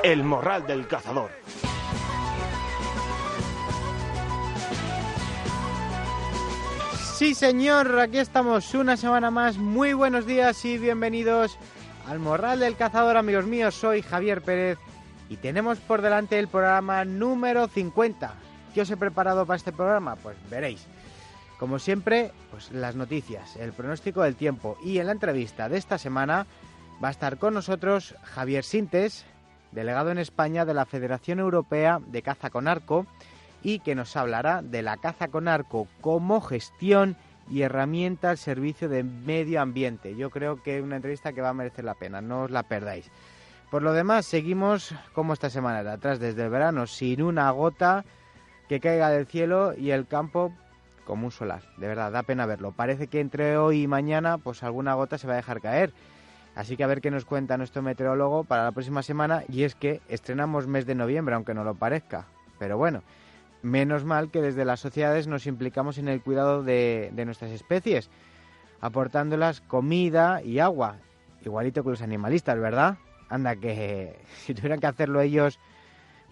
El Morral del Cazador. Sí, señor, aquí estamos una semana más. Muy buenos días y bienvenidos al Morral del Cazador, amigos míos. Soy Javier Pérez y tenemos por delante el programa número 50. ¿Qué os he preparado para este programa? Pues veréis. Como siempre, pues las noticias, el pronóstico del tiempo, y en la entrevista de esta semana va a estar con nosotros Javier Sintes, delegado en España de la Federación Europea de Caza con Arco, y que nos hablará de la caza con arco como gestión y herramienta al servicio del medio ambiente. Yo creo que es una entrevista que va a merecer la pena, no os la perdáis. Por lo demás, seguimos como esta semana de atrás, desde el verano, sin una gota que caiga del cielo y el campo como un solar. De verdad, da pena verlo. Parece que entre hoy y mañana pues alguna gota se va a dejar caer. Así que a ver qué nos cuenta nuestro meteorólogo para la próxima semana. Y es que estrenamos mes de noviembre, aunque no lo parezca. Pero bueno, menos mal que desde las sociedades nos implicamos en el cuidado de nuestras especies, aportándolas comida y agua, igualito que los animalistas, ¿verdad? Anda, que si tuvieran que hacerlo ellos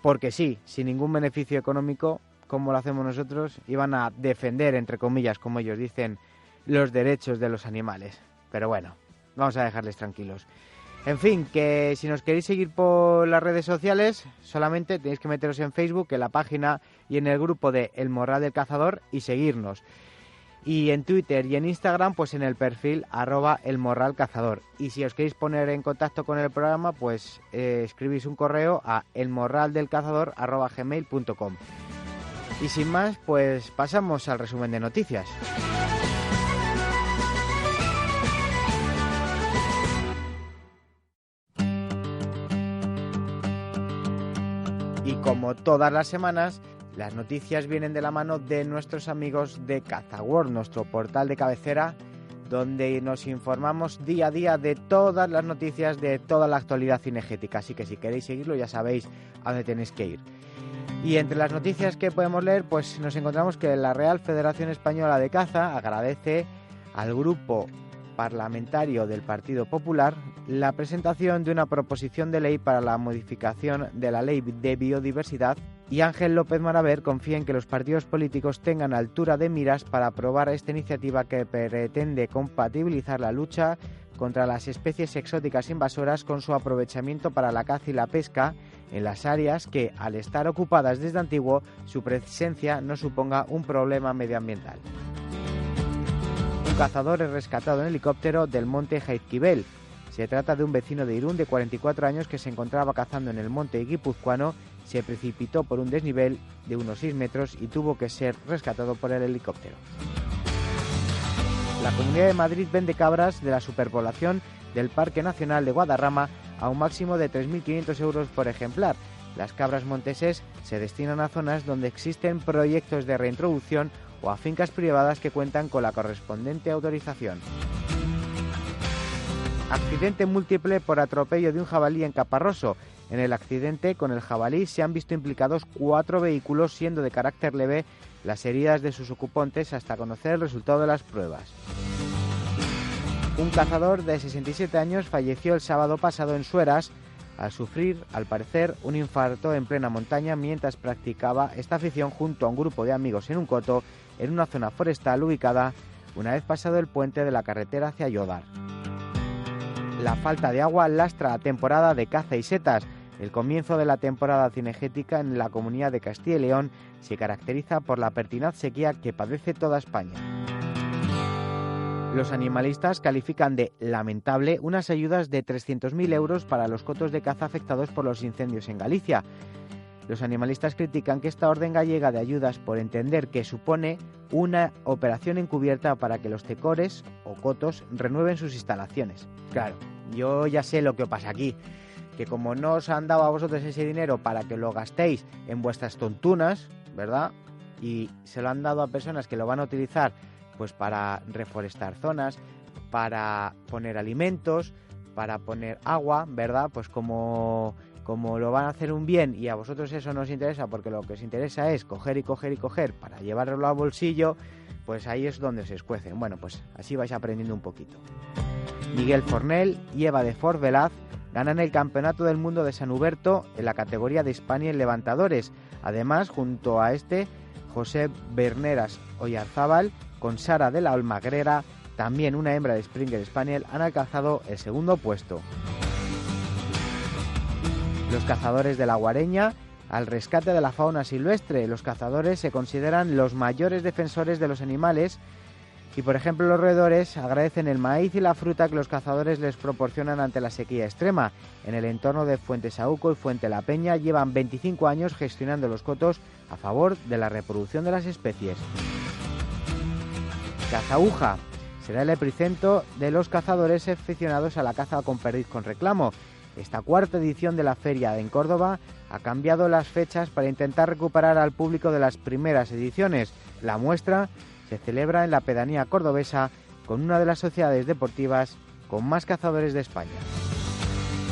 porque sí, sin ningún beneficio económico, como lo hacemos nosotros, iban a defender, entre comillas, como ellos dicen, los derechos de los animales. Pero bueno, vamos a dejarles tranquilos. En fin, que si nos queréis seguir por las redes sociales, solamente tenéis que meteros en Facebook, en la página y en el grupo de El Morral del Cazador, y seguirnos. Y en Twitter y en Instagram, pues en el perfil @elmorralcazador. Y si os queréis poner en contacto con el programa, pues escribís un correo a elmorraldelcazador@gmail.com. Y sin más, pues pasamos al resumen de noticias. Y como todas las semanas, las noticias vienen de la mano de nuestros amigos de CazaWorld, nuestro portal de cabecera, donde nos informamos día a día de todas las noticias de toda la actualidad cinegética. Así que si queréis seguirlo, ya sabéis a dónde tenéis que ir. Y entre las noticias que podemos leer, pues nos encontramos que la Real Federación Española de Caza agradece al grupo parlamentario del Partido Popular la presentación de una proposición de ley para la modificación de la Ley de Biodiversidad, y Ángel López Maraver confía en que los partidos políticos tengan altura de miras para aprobar esta iniciativa que pretende compatibilizar la lucha contra las especies exóticas invasoras con su aprovechamiento para la caza y la pesca en las áreas que, al estar ocupadas desde antiguo, su presencia no suponga un problema medioambiental. Un cazador es rescatado en helicóptero del monte Jaizkibel. Se trata de un vecino de Irún de 44 años que se encontraba cazando en el monte guipuzcoano, se precipitó por un desnivel de unos 6 metros y tuvo que ser rescatado por el helicóptero. La Comunidad de Madrid vende cabras de la superpoblación del Parque Nacional de Guadarrama a un máximo de 3.500 euros por ejemplar. Las cabras monteses se destinan a zonas donde existen proyectos de reintroducción o a fincas privadas que cuentan con la correspondiente autorización. Accidente múltiple por atropello de un jabalí en Caparroso. En el accidente con el jabalí se han visto implicados 4 vehículos, siendo de carácter leve las heridas de sus ocupantes hasta conocer el resultado de las pruebas. Un cazador de 67 años falleció el sábado pasado en Sueras al sufrir, al parecer, un infarto en plena montaña mientras practicaba esta afición junto a un grupo de amigos en un coto en una zona forestal ubicada una vez pasado el puente de la carretera hacia Llodar. La falta de agua lastra la temporada de caza y setas. El comienzo de la temporada cinegética en la Comunidad de Castilla y León se caracteriza por la pertinaz sequía que padece toda España. Los animalistas califican de lamentable unas ayudas de 300.000 euros para los cotos de caza afectados por los incendios en Galicia. Los animalistas critican que esta orden gallega de ayudas por entender que supone una operación encubierta para que los tecores o cotos renueven sus instalaciones. Claro, yo ya sé lo que pasa aquí, que como no os han dado a vosotros ese dinero para que lo gastéis en vuestras tontunas, ¿verdad? Y se lo han dado a personas que lo van a utilizar pues para reforestar zonas, para poner alimentos, para poner agua, ¿verdad? Pues como lo van a hacer un bien y a vosotros eso no os interesa porque lo que os interesa es coger y coger y coger para llevarlo al bolsillo, pues ahí es donde se escuecen. Bueno, pues así vais aprendiendo un poquito. Miguel Fornell y Eva de Fort Velaz ganan el Campeonato del Mundo de San Huberto en la categoría de España en levantadores. Además, junto a José Berneras Oyarzábal, con Sara de la Olmagrera, también una hembra de Springer Spaniel, han alcanzado el segundo puesto. Los cazadores de la Guareña al rescate de la fauna silvestre. Los cazadores se consideran los mayores defensores de los animales y, por ejemplo, los roedores agradecen el maíz y la fruta que los cazadores les proporcionan ante la sequía extrema. En el entorno de Fuentesauco y Fuente la Peña llevan 25 años gestionando los cotos a favor de la reproducción de las especies. Cazaúja será el epicentro de los cazadores aficionados a la caza con perdiz con reclamo. Esta cuarta edición de la feria en Córdoba ha cambiado las fechas para intentar recuperar al público de las primeras ediciones. La muestra se celebra en la pedanía cordobesa con una de las sociedades deportivas con más cazadores de España.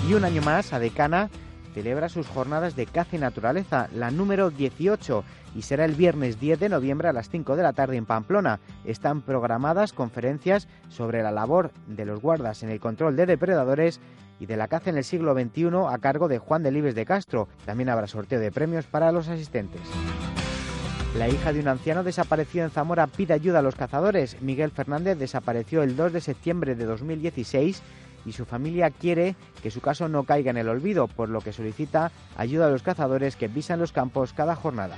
Y un año más, Adecana celebra sus jornadas de caza y naturaleza, la número 18, y será el viernes 10 de noviembre a las 5 de la tarde en Pamplona. Están programadas conferencias sobre la labor de los guardas en el control de depredadores y de la caza en el siglo XXI a cargo de Juan Delibes de Castro. También habrá sorteo de premios para los asistentes. La hija de un anciano desaparecido en Zamora pide ayuda a los cazadores. Miguel Fernández desapareció el 2 de septiembre de 2016 y su familia quiere que su caso no caiga en el olvido, por lo que solicita ayuda a los cazadores que pisan los campos cada jornada.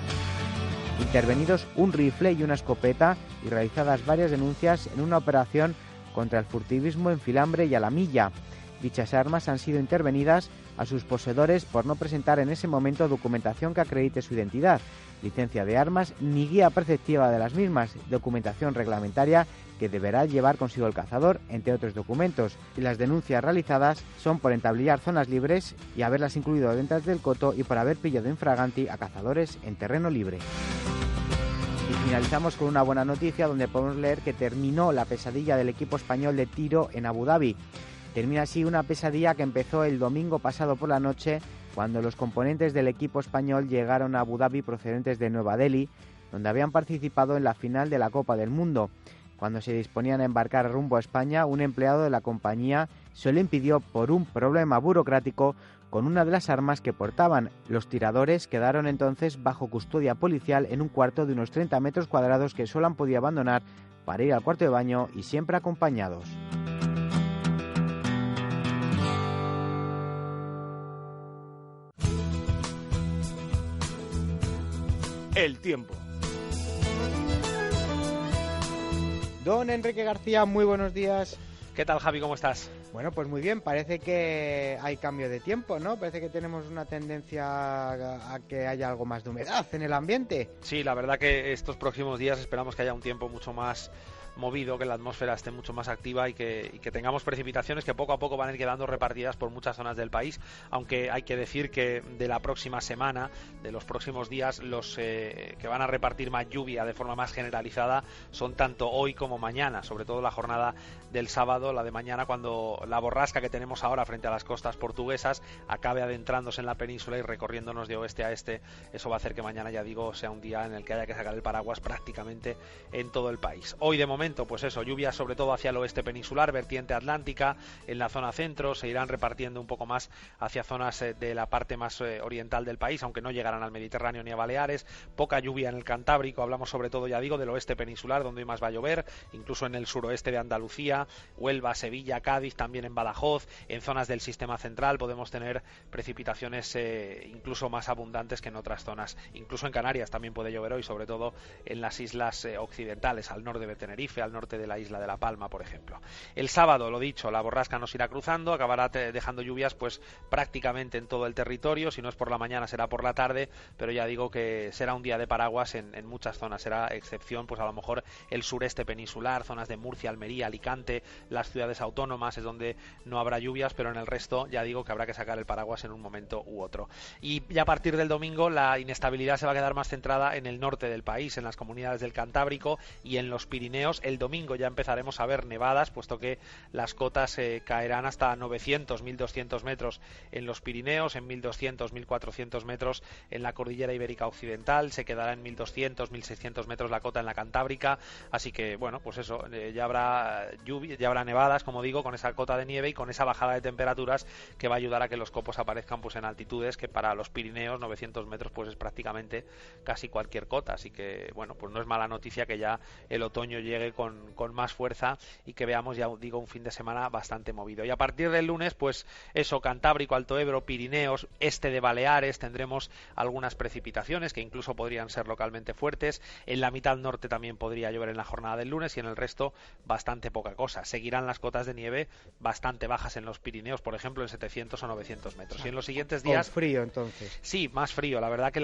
Intervenidos un rifle y una escopeta y realizadas varias denuncias en una operación contra el furtivismo en Filambre y Alamilla. Dichas armas han sido intervenidas a sus poseedores por no presentar en ese momento documentación que acredite su identidad, licencia de armas ni guía preceptiva de las mismas, documentación reglamentaria que deberá llevar consigo el cazador, entre otros documentos. Y las denuncias realizadas son por entablillar zonas libres y haberlas incluido dentro del coto y por haber pillado infraganti a cazadores en terreno libre. Y finalizamos con una buena noticia donde podemos leer que terminó la pesadilla del equipo español de tiro en Abu Dhabi. Termina así una pesadilla que empezó el domingo pasado por la noche, cuando los componentes del equipo español llegaron a Abu Dhabi procedentes de Nueva Delhi, donde habían participado en la final de la Copa del Mundo. Cuando se disponían a embarcar rumbo a España, un empleado de la compañía se lo impidió por un problema burocrático con una de las armas que portaban. Los tiradores quedaron entonces bajo custodia policial en un cuarto de unos 30 metros cuadrados que solo han podido abandonar para ir al cuarto de baño y siempre acompañados. El tiempo. Don Enrique García, muy buenos días. ¿Qué tal, Javi? ¿Cómo estás? Bueno, pues muy bien, parece que hay cambio de tiempo, ¿no? Parece que tenemos una tendencia a que haya algo más de humedad en el ambiente. Sí, la verdad que estos próximos días esperamos que haya un tiempo mucho más movido, que la atmósfera esté mucho más activa y que tengamos precipitaciones que poco a poco van a ir quedando repartidas por muchas zonas del país, aunque hay que decir que de la próxima semana, de los próximos días, los que van a repartir más lluvia de forma más generalizada son tanto hoy como mañana, sobre todo la jornada del sábado, la de mañana, cuando la borrasca que tenemos ahora frente a las costas portuguesas acabe adentrándose en la península y recorriéndonos de oeste a este. Eso va a hacer que mañana, ya digo, sea un día en el que haya que sacar el paraguas prácticamente en todo el país. Hoy de momento, pues eso, lluvias sobre todo hacia el oeste peninsular, vertiente atlántica, en la zona centro, se irán repartiendo un poco más hacia zonas de la parte más oriental del país, aunque no llegarán al Mediterráneo ni a Baleares. Poca lluvia en el Cantábrico, hablamos sobre todo, ya digo, del oeste peninsular, donde hoy más va a llover, incluso en el suroeste de Andalucía, Huelva, Sevilla, Cádiz, también en Badajoz, en zonas del sistema central podemos tener precipitaciones incluso más abundantes que en otras zonas. Incluso en Canarias también puede llover hoy, sobre todo en las islas occidentales, al norte de Tenerife, al norte de la isla de La Palma, por ejemplo. El sábado, lo dicho, la borrasca nos irá cruzando, acabará dejando lluvias pues prácticamente en todo el territorio, si no es por la mañana será por la tarde, pero ya digo que será un día de paraguas en muchas zonas, será excepción pues a lo mejor el sureste peninsular, zonas de Murcia, Almería, Alicante, las ciudades autónomas es donde no habrá lluvias, pero en el resto ya digo que habrá que sacar el paraguas en un momento u otro. Y ya a partir del domingo la inestabilidad se va a quedar más centrada en el norte del país, en las comunidades del Cantábrico y en los Pirineos, metros. El domingo ya empezaremos a ver nevadas, puesto que las cotas caerán hasta 900, 1200 metros en los Pirineos, en 1200, 1400 metros en la cordillera ibérica occidental, se quedará en 1200, 1600 metros la cota en la Cantábrica, así que bueno, pues eso, ya habrá lluvia, ya habrá nevadas, como digo, con esa cota de nieve y con esa bajada de temperaturas que va a ayudar a que los copos aparezcan pues en altitudes que para los Pirineos 900 metros pues es prácticamente casi cualquier cota, así que bueno, pues no es mala noticia que ya el otoño llegue con más fuerza y que veamos, ya digo, un fin de semana bastante movido. Y a partir del lunes, pues eso, Cantábrico, Alto Ebro, Pirineos, este de Baleares, tendremos algunas precipitaciones que incluso podrían ser localmente fuertes. En la mitad norte también podría llover en la jornada del lunes y en el resto bastante poca cosa. Seguirán las cotas de nieve bastante bajas en los Pirineos, por ejemplo, en 700 o 900 metros. Y en los siguientes días... Con frío, entonces. Sí, más frío. La verdad que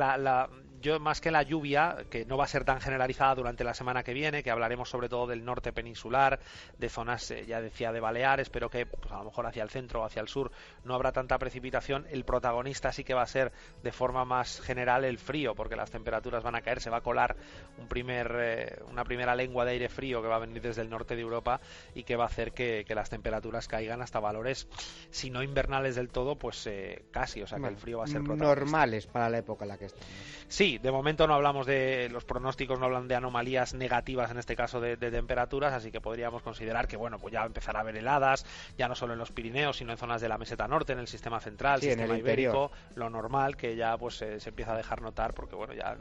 yo más que la lluvia, que no va a ser tan generalizada durante la semana que viene, que hablaremos sobre todo del norte peninsular, de zonas, ya decía, de Baleares, pero que pues, a lo mejor hacia el centro o hacia el sur no habrá tanta precipitación. El protagonista sí que va a ser de forma más general el frío, porque las temperaturas van a caer, se va a colar una primera lengua de aire frío que va a venir desde el norte de Europa y que va a hacer que las temperaturas caigan hasta valores, si no invernales del todo, pues casi, o sea que el frío va a ser protagonista. Normales para la época en la que estamos. Sí, de momento no hablamos de, los pronósticos no hablan de anomalías negativas en este caso de temperaturas, así que podríamos considerar que bueno, pues ya empezará a haber heladas, ya no solo en los Pirineos, sino en zonas de la meseta norte, en el sistema central, sí, sistema en el ibérico, interior. lo normal que ya pues se empieza a dejar notar, porque bueno, ya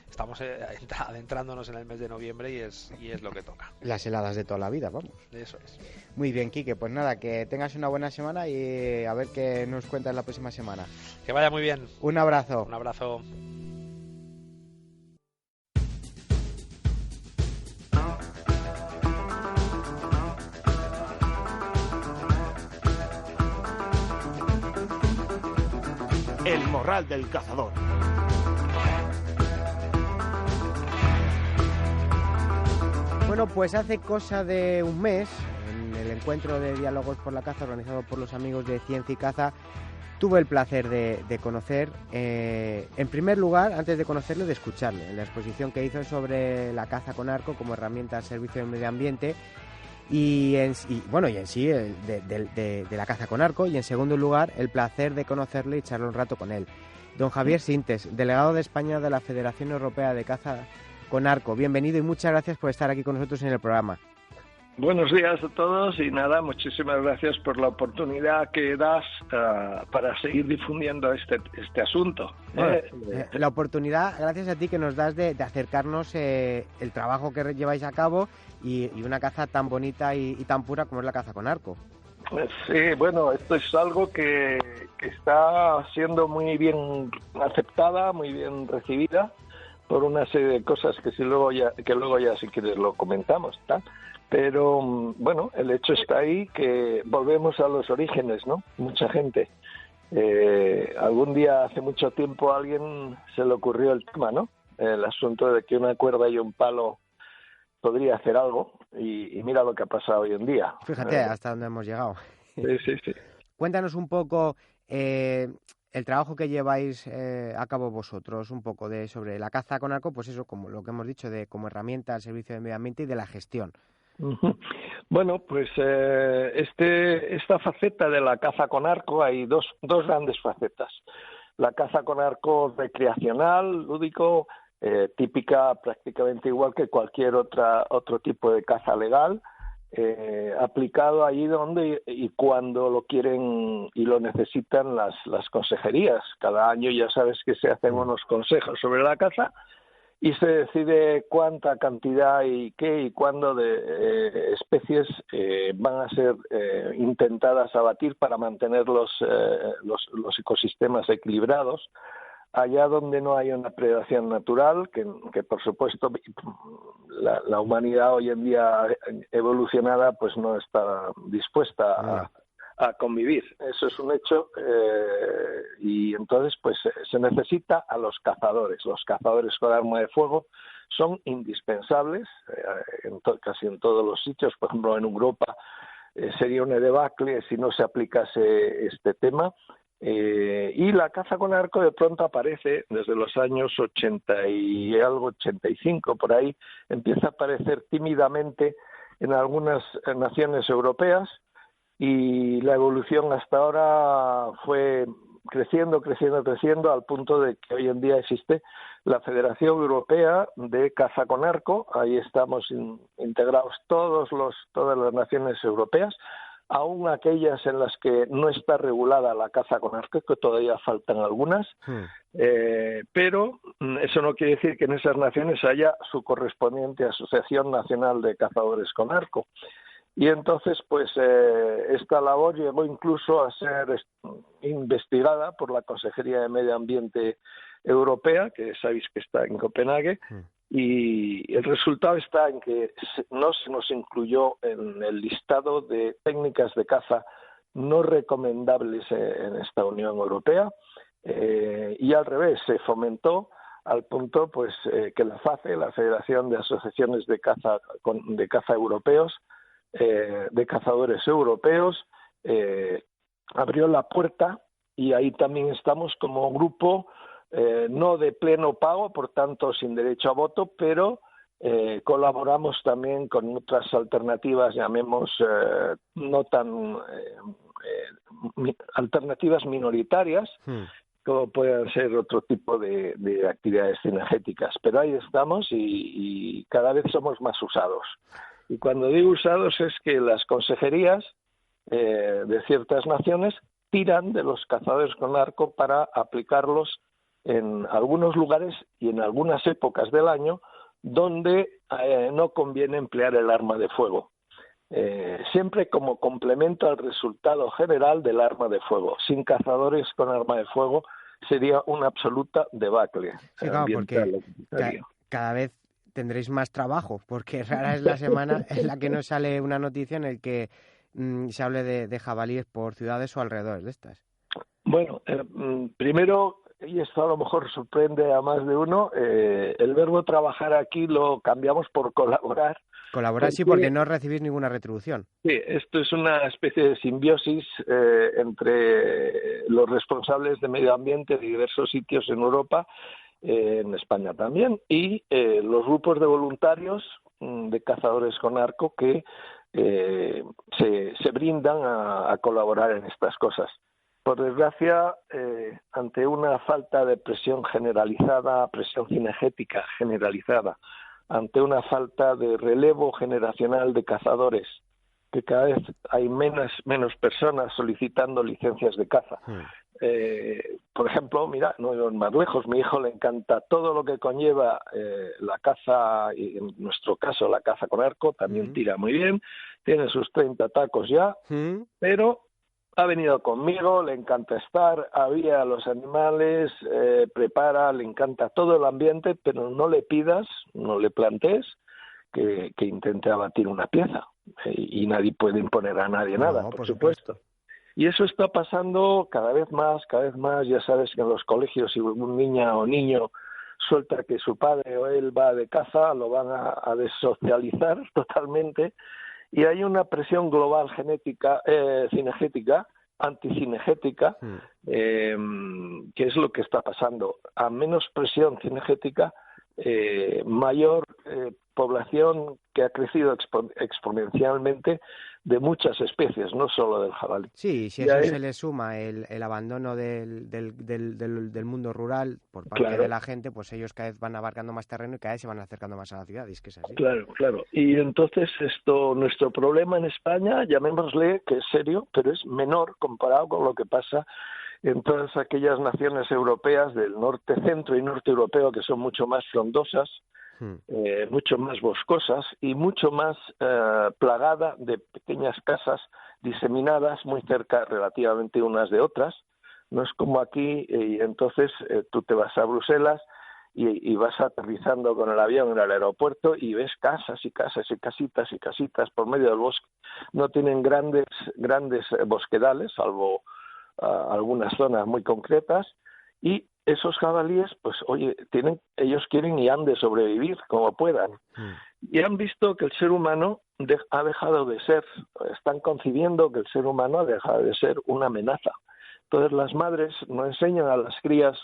estamos adentrándonos en el mes de noviembre y es lo que toca. Las heladas de toda la vida, vamos. Eso es. Muy bien, Quique, pues nada, que tengas una buena semana y a ver qué nos cuentas la próxima semana. Que vaya muy bien. Un abrazo. Un abrazo. El Morral del Cazador. Bueno, pues hace cosa de un mes, en el encuentro de diálogos por la caza organizado por los amigos de Ciencia y Caza, tuve el placer de conocer, en primer lugar, antes de conocerle, de escucharle, en la exposición que hizo sobre la caza con arco como herramienta al servicio del medio ambiente y en sí de la caza con arco, y en segundo lugar, el placer de conocerle y charlar un rato con él. Don Javier Sintes, delegado de España de la Federación Europea de Caza con Arco. Bienvenido y muchas gracias por estar aquí con nosotros en el programa. Buenos días a todos y nada, muchísimas gracias por la oportunidad que das para seguir difundiendo este asunto. Bueno, la oportunidad, gracias a ti, que nos das de acercarnos el trabajo que lleváis a cabo y una caza tan bonita y tan pura como es la caza con arco. Sí, bueno, esto es algo que está siendo muy bien aceptada, muy bien recibida por una serie de cosas que luego ya si quieres lo comentamos, ¿tá? Pero bueno, el hecho está ahí, que volvemos a los orígenes, ¿no? Mucha gente. Algún día, hace mucho tiempo, a alguien se le ocurrió el tema, ¿no? El asunto de que una cuerda y un palo podría hacer algo, y mira lo que ha pasado hoy en día. Fíjate hasta dónde hemos llegado. Sí. Cuéntanos un poco el trabajo que lleváis a cabo vosotros, un poco sobre la caza con arco, pues eso, como lo que hemos dicho, como herramienta al servicio del medio ambiente y de la gestión. Bueno, pues esta faceta de la caza con arco, hay dos grandes facetas. La caza con arco recreacional, lúdico, típica, prácticamente igual que cualquier otro tipo de caza legal, aplicado allí donde y cuando lo quieren y lo necesitan las consejerías. Cada año ya sabes que se hacen unos consejos sobre la caza y se decide cuánta cantidad y qué y cuándo de especies van a ser intentadas abatir para mantener los ecosistemas equilibrados. Allá donde no hay una predación natural, que por supuesto la humanidad hoy en día evolucionada pues no está dispuesta a convivir. Eso es un hecho, y entonces pues se necesita a los cazadores. Los cazadores con arma de fuego son indispensables casi en todos los sitios. Por ejemplo, en Europa sería una debacle si no se aplicase este tema. Y la caza con arco de pronto aparece desde los años 80 y algo, 85, por ahí, empieza a aparecer tímidamente en algunas naciones europeas, y la evolución hasta ahora fue creciendo al punto de que hoy en día existe la Federación Europea de Caza con Arco. Ahí estamos integrados todas las naciones europeas, aún aquellas en las que no está regulada la caza con arco, que todavía faltan algunas, pero eso no quiere decir que en esas naciones haya su correspondiente Asociación Nacional de Cazadores con Arco. Y entonces, pues, esta labor llegó incluso a ser investigada por la Consejería de Medio Ambiente Europea, que sabéis que está en Copenhague, y el resultado está en que no se nos incluyó en el listado de técnicas de caza no recomendables en esta Unión Europea, y al revés, se fomentó al punto pues que la FACE, la Federación de Asociaciones de Caza Europeos, de Cazadores Europeos, abrió la puerta, y ahí también estamos como grupo, no de pleno pago, por tanto sin derecho a voto, pero colaboramos también con otras alternativas, llamemos no tan alternativas minoritarias, como puedan ser otro tipo de actividades cinegéticas. Pero ahí estamos y cada vez somos más usados. Y cuando digo usados es que las consejerías de ciertas naciones tiran de los cazadores con arco para aplicarlos en algunos lugares y en algunas épocas del año donde no conviene emplear el arma de fuego. Siempre como complemento al resultado general del arma de fuego. Sin cazadores con arma de fuego sería una absoluta debacle. Sí, claro, porque cada vez tendréis más trabajo, porque rara es la semana en la que no sale una noticia en la que se hable de jabalíes por ciudades o alrededores de estas. Bueno, primero, y esto a lo mejor sorprende a más de uno, el verbo trabajar aquí lo cambiamos por colaborar. Colaborar sí, porque no recibís ninguna retribución. Sí, esto es una especie de simbiosis entre los responsables de medio ambiente de diversos sitios en Europa, en España también, y los grupos de voluntarios de cazadores con arco que se brindan a colaborar en estas cosas. Por desgracia, ante una falta de presión generalizada, presión cinegética generalizada, ante una falta de relevo generacional de cazadores, que cada vez hay menos personas solicitando licencias de caza. Por ejemplo, mira, no ir más lejos, mi hijo le encanta todo lo que conlleva la caza, y en nuestro caso la caza con arco, también tira muy bien, tiene sus 30 tacos ya, pero ha venido conmigo, le encanta estar, avía a los animales, prepara, le encanta todo el ambiente, pero no le pidas, no le plantees que intente abatir una pieza. Y nadie puede imponer a nadie nada, por supuesto. Y eso está pasando cada vez más, ya sabes que en los colegios si un niña o niño suelta que su padre o él va de caza, lo van a desocializar totalmente, y hay una presión global cinegética, anticinegética, que es lo que está pasando. A menos presión cinegética, mayor población que ha crecido exponencialmente de muchas especies, no solo del jabalí. Sí, si a eso se le suma el abandono del mundo rural por parte de la gente, pues ellos cada vez van abarcando más terreno y cada vez se van acercando más a la ciudad, y es que es así. Claro. Y entonces nuestro problema en España, llamémosle que es serio, pero es menor comparado con lo que pasa en todas aquellas naciones europeas del norte, centro y norte europeo, que son mucho más frondosas, mucho más boscosas y mucho más plagada de pequeñas casas diseminadas muy cerca relativamente unas de otras. No es como aquí, y entonces tú te vas a Bruselas y vas aterrizando con el avión en el aeropuerto y ves casas y casas y casitas y casitas por medio del bosque. No tienen grandes bosquedales, salvo algunas zonas muy concretas, y esos jabalíes, pues oye, ellos quieren y han de sobrevivir como puedan. Y han visto que el ser humano ha dejado de ser, están concibiendo que el ser humano ha dejado de ser una amenaza. Entonces las madres no enseñan a las crías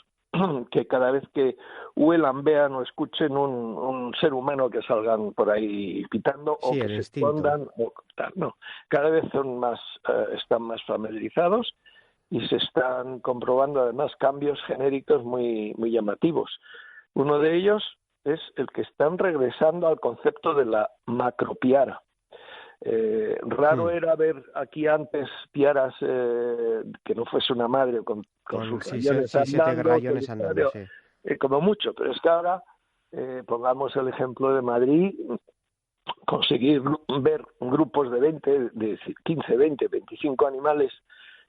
que cada vez que huelan, vean o escuchen un ser humano que salgan por ahí pitando o que se escondan o tal. No, cada vez están más familiarizados y se están comprobando además cambios genéricos muy llamativos. Uno de ellos es el que están regresando al concepto de la macropiara. Raro era ver aquí antes piaras que no fuese una madre con sus rayones andando, como mucho, pero es que ahora, pongamos el ejemplo de Madrid, conseguir ver grupos de 20, de 15, 20, 25 animales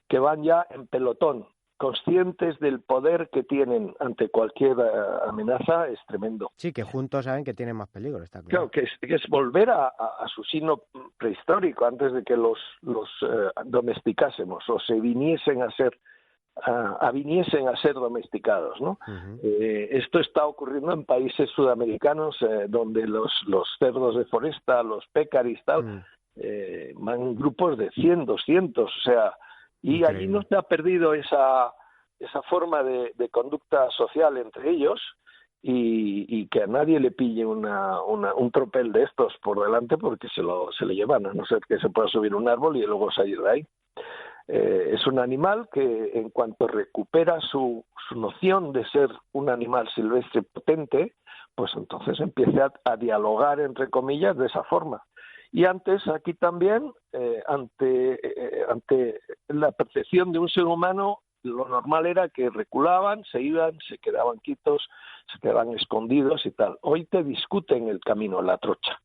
que van ya en pelotón, conscientes del poder que tienen ante cualquier amenaza, es tremendo. Sí, que juntos saben que tienen más peligro, está claro. Claro, que es volver a su signo prehistórico antes de que los domesticásemos o se viniesen a ser domesticados, ¿no? Uh-huh. Esto está ocurriendo en países sudamericanos donde los cerdos de foresta, los pecaris, tal, van grupos de 100, 200, o sea, y increíble. Allí no se ha perdido esa forma de conducta social entre ellos y que a nadie le pille un tropel de estos por delante porque se le llevan, a no ser que se pueda subir un árbol y luego salir de ahí. Es un animal que en cuanto recupera su noción de ser un animal silvestre potente, pues entonces empieza a dialogar, entre comillas, de esa forma. Y antes, aquí también, ante la percepción de un ser humano, lo normal era que reculaban, se iban, se quedaban quietos, se quedaban escondidos y tal. Hoy te discuten el camino, la trocha.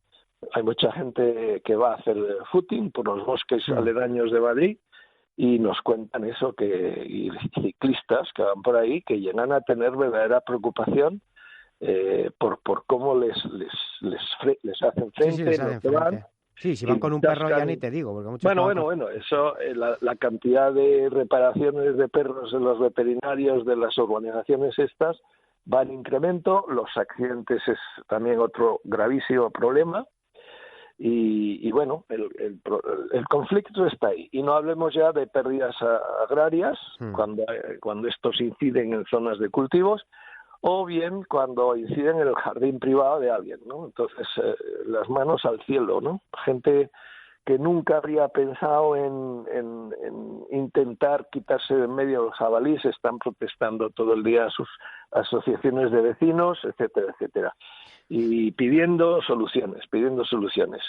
Hay mucha gente que va a hacer footing por los bosques aledaños de Madrid y nos cuentan eso, y ciclistas que van por ahí que llegan a tener verdadera preocupación por cómo les hacen frente, sí, van. Sí, si van con un perro ya ni te digo. Porque bueno, eso, la cantidad de reparaciones de perros en los veterinarios de las urbanizaciones estas va en incremento, los accidentes es también otro gravísimo problema y bueno, el conflicto está ahí. Y no hablemos ya de pérdidas agrarias cuando estos inciden en zonas de cultivos, o bien cuando inciden en el jardín privado de alguien, ¿no? Entonces, las manos al cielo, ¿no? Gente que nunca habría pensado en intentar quitarse de en medio los jabalíes, están protestando todo el día a sus asociaciones de vecinos, etcétera, etcétera. Y pidiendo soluciones.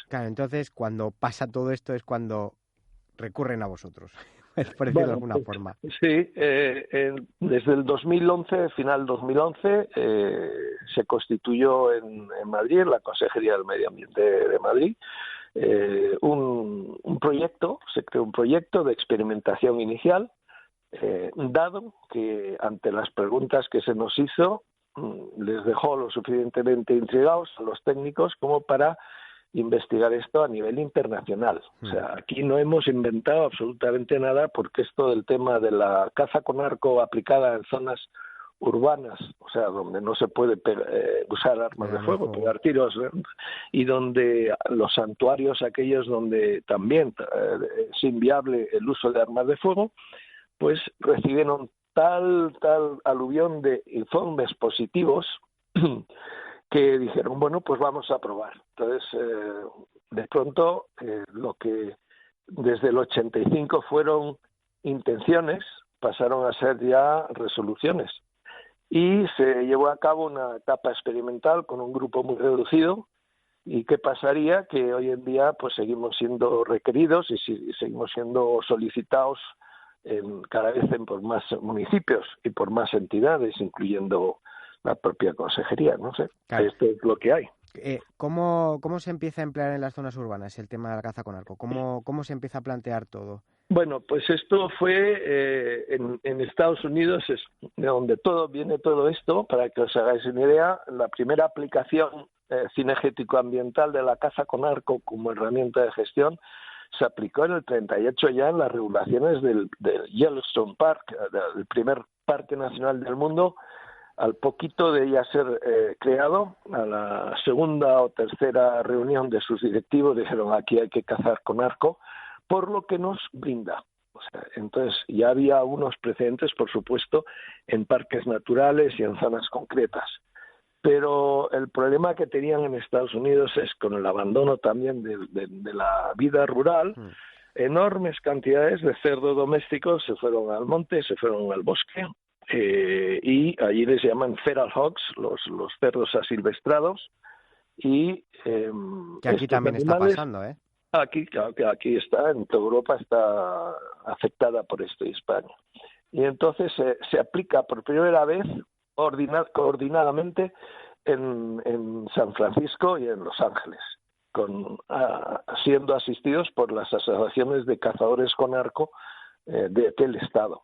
Claro, entonces, cuando pasa todo esto es cuando recurren a vosotros. Por decirlo de alguna forma. Sí, desde el 2011, final 2011, se constituyó en Madrid, en la Consejería del Medio Ambiente de Madrid, un proyecto, se creó un proyecto de experimentación inicial, dado que ante las preguntas que se nos hizo, les dejó lo suficientemente intrigados a los técnicos como para investigar esto a nivel internacional. O sea, aquí no hemos inventado absolutamente nada porque esto del tema de la caza con arco aplicada en zonas urbanas, o sea, donde no se puede usar armas de fuego, pegar tiros, y donde los santuarios, aquellos donde también es inviable el uso de armas de fuego, pues recibieron tal aluvión de informes positivos que dijeron, bueno, pues vamos a probar. Entonces, de pronto, lo que desde el 85 fueron intenciones, pasaron a ser ya resoluciones. Y se llevó a cabo una etapa experimental con un grupo muy reducido. ¿Y qué pasaría? Que hoy en día pues seguimos siendo requeridos y seguimos siendo solicitados cada vez por más municipios y por más entidades, incluyendo la propia consejería, no sé. Claro. Esto es lo que hay. ¿Cómo se empieza a emplear en las zonas urbanas el tema de la caza con arco? ¿Cómo se empieza a plantear todo? Bueno, pues esto fue en Estados Unidos, es de donde viene todo esto, para que os hagáis una idea. La primera aplicación cinegético-ambiental de la caza con arco como herramienta de gestión se aplicó en el 38 ya en las regulaciones del Yellowstone Park, el primer parque nacional del mundo. Al poquito de ya ser creado, a la segunda o tercera reunión de sus directivos dijeron aquí hay que cazar con arco, por lo que nos brinda. O sea, entonces ya había unos precedentes, por supuesto, en parques naturales y en zonas concretas. Pero el problema que tenían en Estados Unidos es con el abandono también de la vida rural. Enormes cantidades de cerdos domésticos se fueron al monte, se fueron al bosque, y allí les llaman feral hogs, los cerdos asilvestrados. Y que aquí también está pasando, ¿eh? Aquí está, en toda Europa está afectada por esto, y España. Y entonces se aplica por primera vez coordinadamente en San Francisco y en Los Ángeles, siendo asistidos por las asociaciones de cazadores con arco de aquel estado.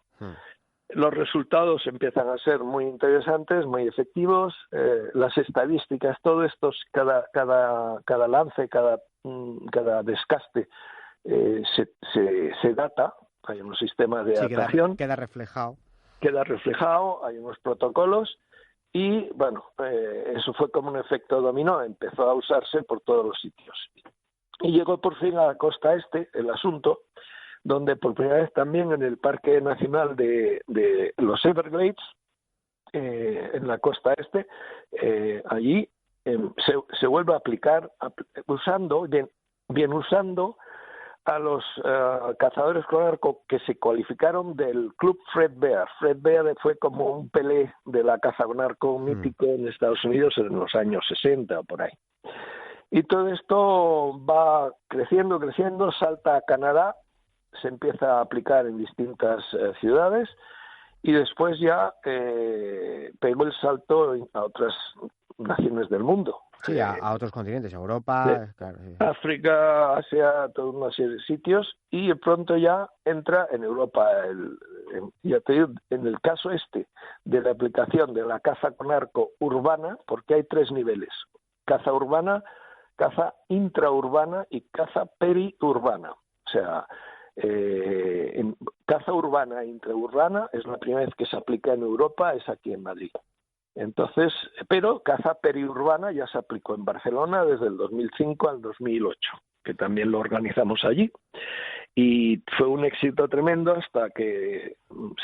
Los resultados empiezan a ser muy interesantes, muy efectivos. Las estadísticas, todo esto, cada lance, cada descaste se data. Hay unos sistemas de datación. Queda reflejado. Hay unos protocolos. Y bueno, eso fue como un efecto dominó, empezó a usarse por todos los sitios. Y llegó por fin a la costa este el asunto, donde por primera vez también en el Parque Nacional de los Everglades, en la costa este, allí se vuelve a aplicar, usando a los cazadores con arco que se cualificaron del Club Fred Bear. Fred Bear fue como un Pelé de la caza con arco mítico en Estados Unidos en los años 60 o por ahí. Y todo esto va creciendo, salta a Canadá, se empieza a aplicar en distintas ciudades, y después ya pegó el salto a otras naciones del mundo. Sí, a otros continentes, Europa, claro, sí. África, Asia, toda una serie de sitios, y de pronto ya entra en Europa. Ya te digo, en el caso de la aplicación de la caza con arco urbana, porque hay 3 niveles: caza urbana, caza intraurbana y caza periurbana. O sea, en caza urbana e intraurbana es la primera vez que se aplica en Europa, es aquí en Madrid. Entonces, pero caza periurbana ya se aplicó en Barcelona desde el 2005 al 2008, que también lo organizamos allí. Y fue un éxito tremendo hasta que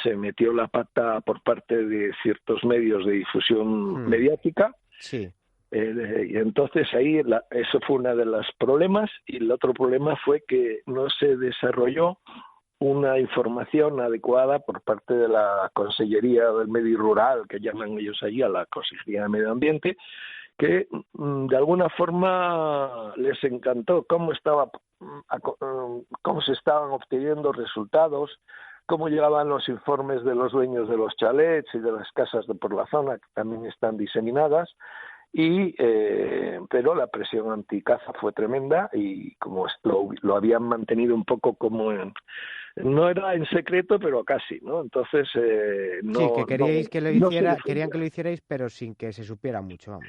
se metió la pata por parte de ciertos medios de difusión mediática. Sí. Y entonces ahí eso fue uno de los problemas, y el otro problema fue que no se desarrolló una información adecuada por parte de la Consellería del Medio Rural, que llaman ellos allí, a la Consejería de Medio Ambiente, que de alguna forma les encantó cómo se estaban obteniendo resultados, cómo llegaban los informes de los dueños de los chalets y de las casas por la zona, que también están diseminadas. Pero la presión anticaza fue tremenda, y como lo habían mantenido un poco como no era en secreto, pero casi, ¿no? Entonces querían que lo hicierais, pero sin que se supiera mucho, vamos.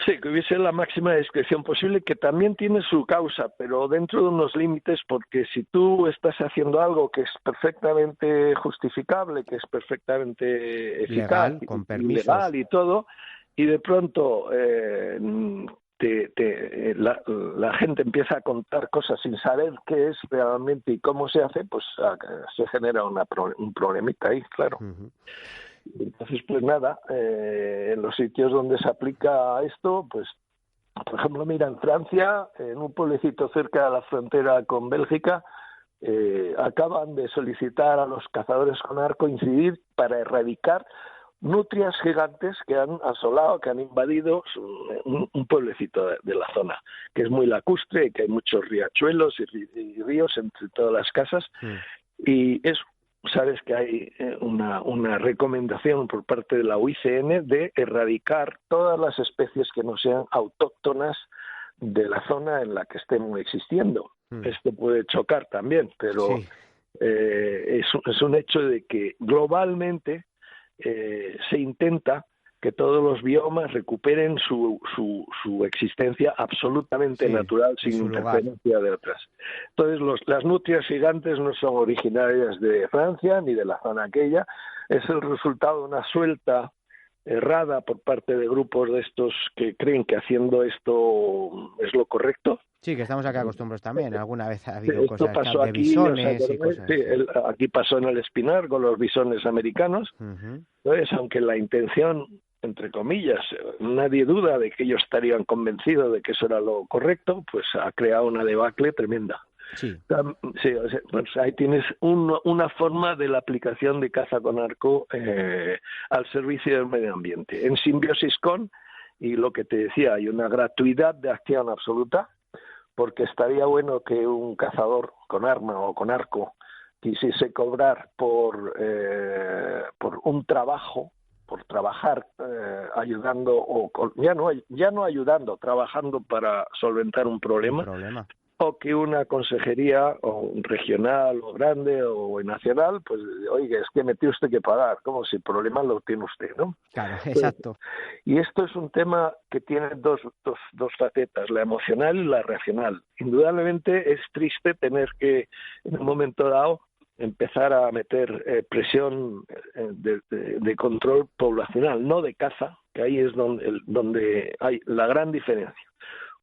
Sí, que hubiese la máxima discreción posible, que también tiene su causa, pero dentro de unos límites, porque si tú estás haciendo algo que es perfectamente justificable, que es perfectamente eficaz, legal, con permisos, legal y todo, y de pronto la gente empieza a contar cosas sin saber qué es realmente y cómo se hace, pues se genera un problemita ahí, claro. Uh-huh. Entonces, pues nada, en los sitios donde se aplica esto, pues, por ejemplo, mira, en Francia, en un pueblecito cerca de la frontera con Bélgica, acaban de solicitar a los cazadores con arco incidir para erradicar nutrias gigantes que han asolado, que han invadido un pueblecito de la zona, que es muy lacustre, que hay muchos riachuelos y ríos entre todas las casas. Y sabes que hay una recomendación por parte de la UICN de erradicar todas las especies que no sean autóctonas de la zona en la que estén existiendo. Esto puede chocar también, pero sí. Es un hecho de que globalmente se intenta que todos los biomas recuperen su existencia absolutamente natural, sin interferencia de otras. Entonces, las nutrias gigantes no son originarias de Francia ni de la zona aquella, es el resultado de una suelta errada por parte de grupos de estos que creen que haciendo esto es lo correcto. Sí, que estamos acá acostumbrados también. Alguna vez ha habido Esto cosas pasó de aquí, bisones y cosas. sí, aquí pasó en el Espinar con los bisones americanos. Entonces, aunque la intención, entre comillas, nadie duda de que ellos estarían convencidos de que eso era lo correcto, pues ha creado una debacle tremenda. Sí. Sí, o sea, pues ahí tienes una forma de la aplicación de caza con arco al servicio del medio ambiente, en simbiosis con, y lo que te decía, hay una gratuidad de acción absoluta, porque estaría bueno que un cazador con arma o con arco quisiese cobrar por un trabajo, por trabajar ayudando, ya no ayudando, trabajando para solventar un problema. O que una consejería o regional o grande o nacional, pues, oiga, es que me tiene usted que pagar, como si el problema lo tiene usted, ¿no? Claro, exacto. Y esto es un tema que tiene dos facetas, la emocional y la racional. Indudablemente es triste tener que, en un momento dado, empezar a meter presión de control poblacional, no de caza, que ahí es donde hay la gran diferencia.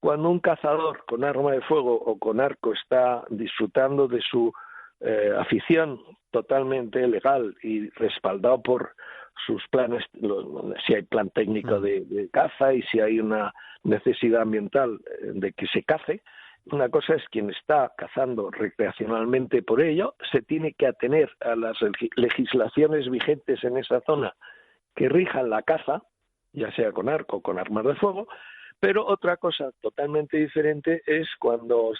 Cuando un cazador con arma de fuego o con arco está disfrutando de su afición totalmente legal y respaldado por sus planes, si hay plan técnico de caza y si hay una necesidad ambiental de que se cace, una cosa es quien está cazando recreacionalmente por ello, se tiene que atener a las legislaciones vigentes en esa zona que rijan la caza, ya sea con arco o con armas de fuego. Pero otra cosa totalmente diferente es cuando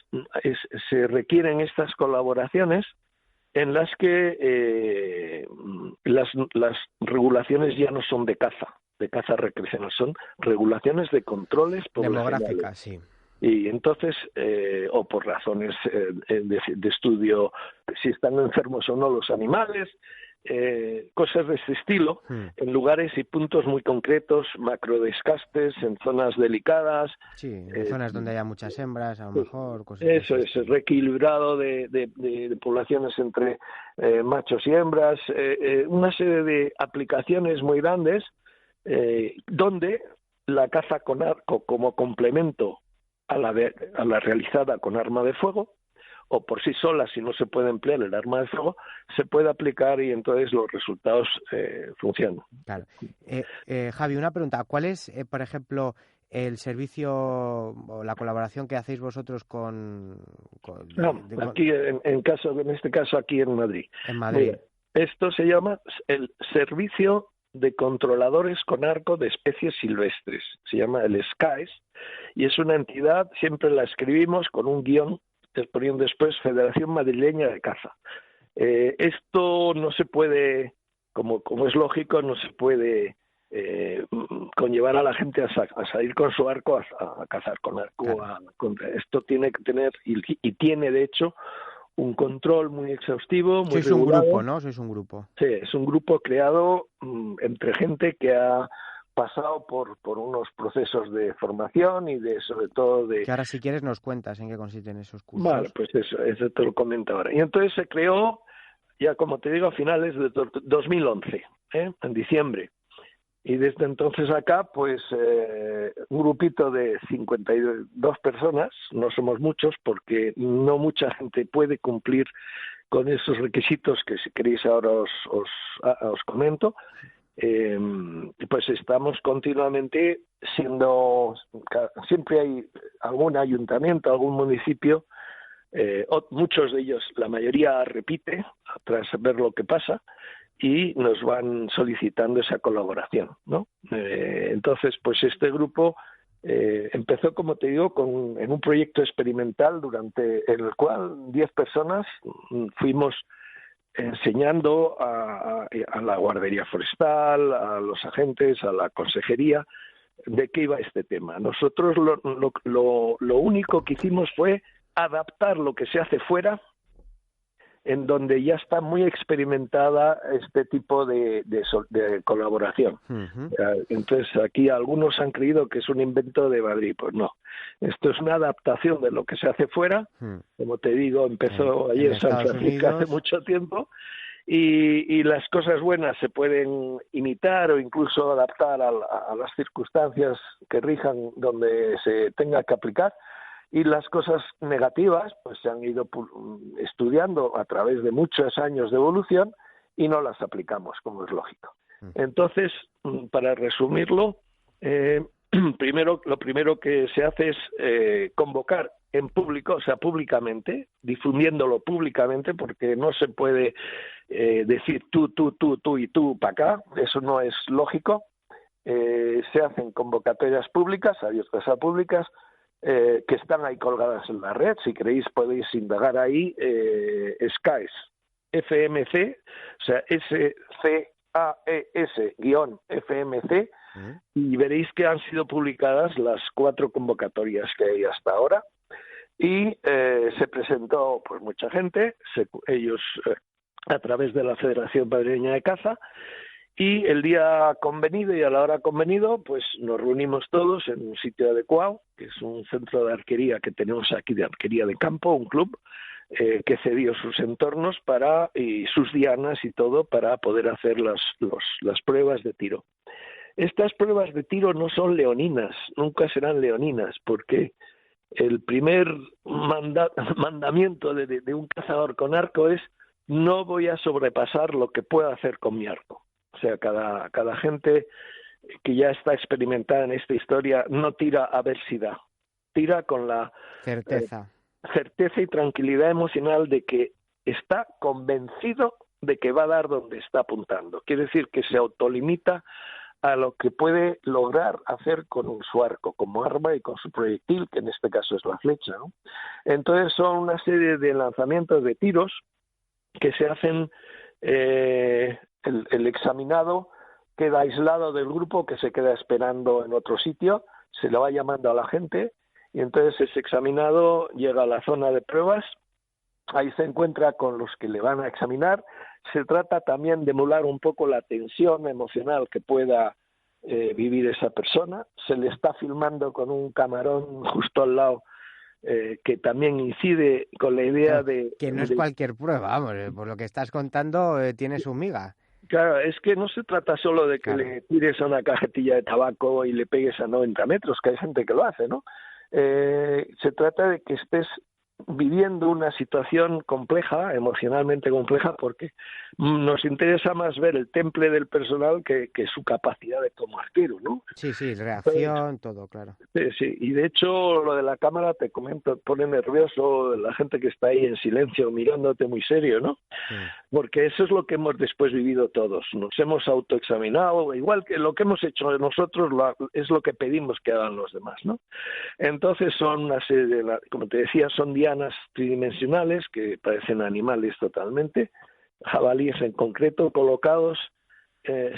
se requieren estas colaboraciones en las que las regulaciones ya no son de caza recreacional, son regulaciones de controles poblacionales. Demográficas, sí. Y entonces, o por razones de estudio, si están enfermos o no los animales, cosas de este estilo, en lugares y puntos muy concretos, macrodescastes, en zonas delicadas. Sí, en zonas donde haya muchas hembras, a lo mejor. Cosas eso es, reequilibrado de poblaciones entre machos y hembras, una serie de aplicaciones muy grandes, donde la caza con arco como complemento a la realizada con arma de fuego, o por sí sola, si no se puede emplear el arma de fuego, se puede aplicar y entonces los resultados funcionan. Claro. Javi, una pregunta. ¿Cuál es, por ejemplo, el servicio o la colaboración que hacéis vosotros aquí, en este caso, aquí en Madrid. En Madrid. Mira, esto se llama el Servicio de Controladores con Arco de Especies Silvestres. Se llama el SCAES y es una entidad, siempre la escribimos con un guión, poniendo después Federación Madrileña de Caza. Esto no se puede, como es lógico, no se puede conllevar a la gente a salir con su arco a cazar con arco. Claro. Esto tiene que tener, y tiene de hecho, un control muy exhaustivo, muy Sois regulado. un grupo, ¿no? Sois un grupo. Sí, es un grupo creado entre gente que ha pasado por unos procesos de formación y sobre todo de... Que ahora, si quieres, nos cuentas en qué consisten esos cursos. Vale, pues eso te lo comento ahora. Y entonces se creó, ya como te digo, a finales de 2011, en diciembre. Y desde entonces acá, pues un grupito de 52 personas, no somos muchos porque no mucha gente puede cumplir con esos requisitos que si queréis ahora os comento. Pues estamos continuamente siempre hay algún ayuntamiento, algún municipio, muchos de ellos, la mayoría repite tras ver lo que pasa y nos van solicitando esa colaboración, ¿no? Entonces, pues este grupo empezó, como te digo, en un proyecto experimental en el cual 10 personas fuimos enseñando a la guardería forestal, a los agentes, a la consejería, de qué iba este tema. Nosotros lo único que hicimos fue adaptar lo que se hace fuera, en donde ya está muy experimentada este tipo de colaboración. Uh-huh. Entonces, aquí algunos han creído que es un invento de Madrid. Pues no. Esto es una adaptación de lo que se hace fuera. Como te digo, empezó allí en San Francisco hace mucho tiempo. y las cosas buenas se pueden imitar o incluso adaptar a las circunstancias que rijan donde se tenga que aplicar, y las cosas negativas pues se han ido estudiando a través de muchos años de evolución y no las aplicamos, como es lógico. Entonces, para resumirlo, lo primero que se hace es convocar en público, o sea, públicamente, difundiéndolo públicamente, porque no se puede decir tú y tú para acá, eso no es lógico. Se hacen convocatorias públicas, abiertas a públicas, que están ahí colgadas en la red. Si queréis podéis indagar ahí, SCAES, FMC, o sea, SCAES-FMC, y veréis que han sido publicadas las 4 convocatorias que hay hasta ahora, y se presentó pues mucha gente, ellos a través de la Federación Madrileña de Caza, y el día convenido y a la hora convenido, pues nos reunimos todos en un sitio adecuado, que es un centro de arquería que tenemos aquí, de arquería de campo, un club que cedió sus entornos y sus dianas y todo para poder hacer las pruebas de tiro. Estas pruebas de tiro no son leoninas, nunca serán leoninas, porque el primer mandamiento de un cazador con arco es: no voy a sobrepasar lo que pueda hacer con mi arco. O sea, cada gente que ya está experimentada en esta historia no tira a ver si da, tira con la certeza y tranquilidad emocional de que está convencido de que va a dar donde está apuntando. Quiere decir que se autolimita a lo que puede lograr hacer con su arco como arma y con su proyectil, que en este caso es la flecha, ¿no? Entonces son una serie de lanzamientos de tiros que se hacen. El examinado queda aislado del grupo, que se queda esperando en otro sitio, se le va llamando a la gente, y entonces ese examinado llega a la zona de pruebas, ahí se encuentra con los que le van a examinar. Se trata también de emular un poco la tensión emocional que pueda vivir esa persona. Se le está filmando con un camarón justo al lado, que también incide con la idea de... Que no es cualquier prueba, vamos, por lo que estás contando tiene su miga. Claro, es que no se trata solo de que le tires a una cajetilla de tabaco y le pegues a 90 metros, que hay gente que lo hace, ¿no? Se trata de que estés viviendo una situación compleja, emocionalmente compleja, porque nos interesa más ver el temple del personal que su capacidad de como arquero, ¿no? Sí, reacción, entonces, todo, claro. Sí, y de hecho lo de la cámara, te comento, pone nervioso la gente que está ahí en silencio mirándote muy serio, ¿no? Sí. Porque eso es lo que hemos después vivido todos, nos hemos autoexaminado, igual que lo que hemos hecho nosotros es lo que pedimos que hagan los demás, ¿no? Entonces son una serie de, como te decía, son dianas tridimensionales que parecen animales totalmente, jabalíes en concreto, colocados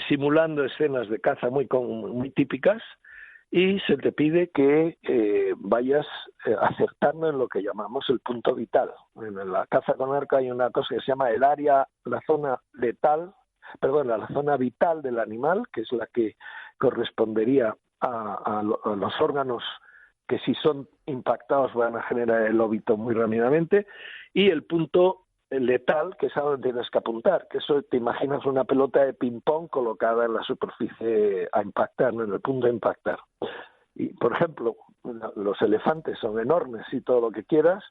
simulando escenas de caza muy típicas, y se te pide que vayas acertando en lo que llamamos el punto vital. En la caza con arco hay una cosa que se llama el área, la zona vital del animal, que es la que correspondería a los órganos que, si son impactados, van a generar el óbito muy rápidamente, y el punto letal, que es a donde tienes que apuntar, que eso te imaginas una pelota de ping-pong colocada en la superficie a impactar, ¿no? En el punto de impactar. Y, por ejemplo, los elefantes son enormes y todo lo que quieras,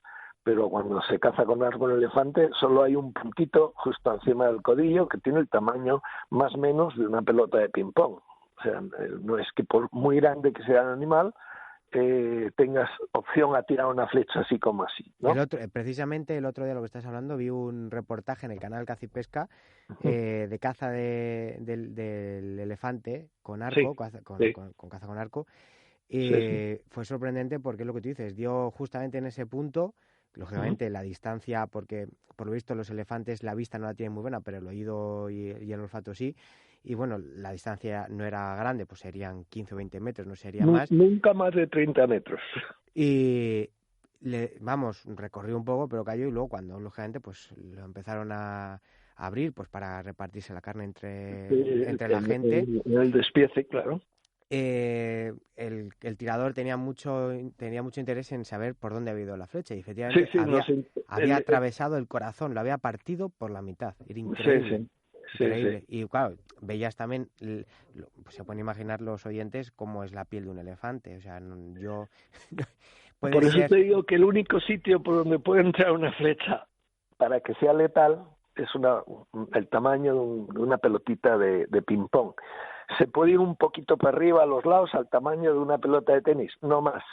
pero cuando se caza con arco un elefante solo hay un puntito justo encima del codillo que tiene el tamaño más o menos de una pelota de ping-pong. O sea, no es que por muy grande que sea el animal tengas opción a tirar una flecha así como así, ¿no? Precisamente el otro día, lo que estás hablando, vi un reportaje en el canal Caza y Pesca de caza del elefante con arco, sí. Con caza con arco, y sí. Fue sorprendente porque es lo que tú dices, dio justamente en ese punto, lógicamente la distancia, porque por lo visto los elefantes la vista no la tienen muy buena, pero el oído y el olfato sí. Y bueno, la distancia no era grande, pues serían 15 o 20 metros, no sería más. Nunca más de 30 metros. Y recorrió un poco, pero cayó, y luego cuando, lógicamente, pues lo empezaron a abrir, pues para repartirse la carne entre la gente. El despiece, claro. el tirador tenía mucho interés en saber por dónde había ido la flecha, y efectivamente había atravesado el corazón, lo había partido por la mitad. Era increíble. Increíble. Y claro, veías también, pues se pueden imaginar los oyentes cómo es la piel de un elefante. O sea, yo... Por eso te digo que el único sitio por donde puede entrar una flecha para que sea letal es el tamaño de una pelotita de ping-pong. Se puede ir un poquito para arriba a los lados al tamaño de una pelota de tenis, no más.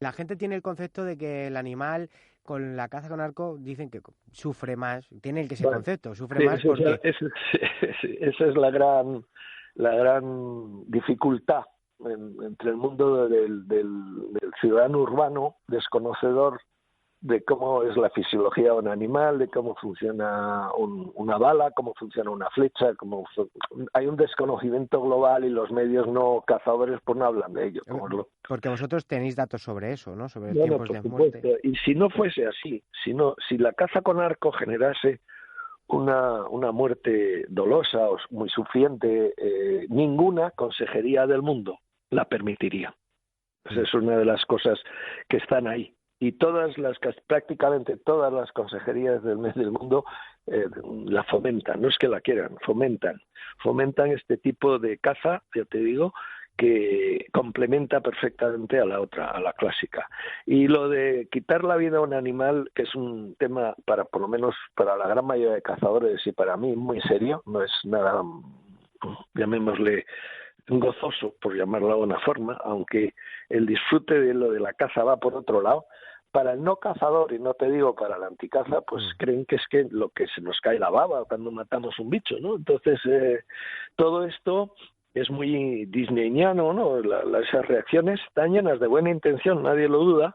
La gente tiene el concepto de que el animal con la caza con arco dicen que sufre más, tiene ese concepto, sufre más porque... Esa es la gran dificultad entre el mundo del ciudadano urbano desconocedor de cómo es la fisiología de un animal, de cómo funciona una bala, cómo funciona una flecha, hay un desconocimiento global y los medios no cazadores pues no hablan de ello. Porque vosotros tenéis datos sobre eso, ¿no? Sobre tiempos de muerte. Y si no fuese así, si la caza con arco generase una muerte dolosa o muy sufriente, ninguna consejería del mundo la permitiría. Esa es una de las cosas que están ahí. Y prácticamente todas las consejerías del mundo la fomentan, no es que la quieran, fomentan este tipo de caza, ya te digo, que complementa perfectamente a la otra, a la clásica. Y lo de quitar la vida a un animal, que es un tema por lo menos para la gran mayoría de cazadores y para mí muy serio, no es nada, llamémosle, gozoso, por llamarlo de alguna forma, aunque el disfrute de lo de la caza va por otro lado. Para el no cazador, y no te digo para el anticaza, pues creen que es que lo que se nos cae la baba cuando matamos un bicho, ¿no? Entonces, todo esto es muy disneyano, ¿no? Esas reacciones están llenas de buena intención, nadie lo duda,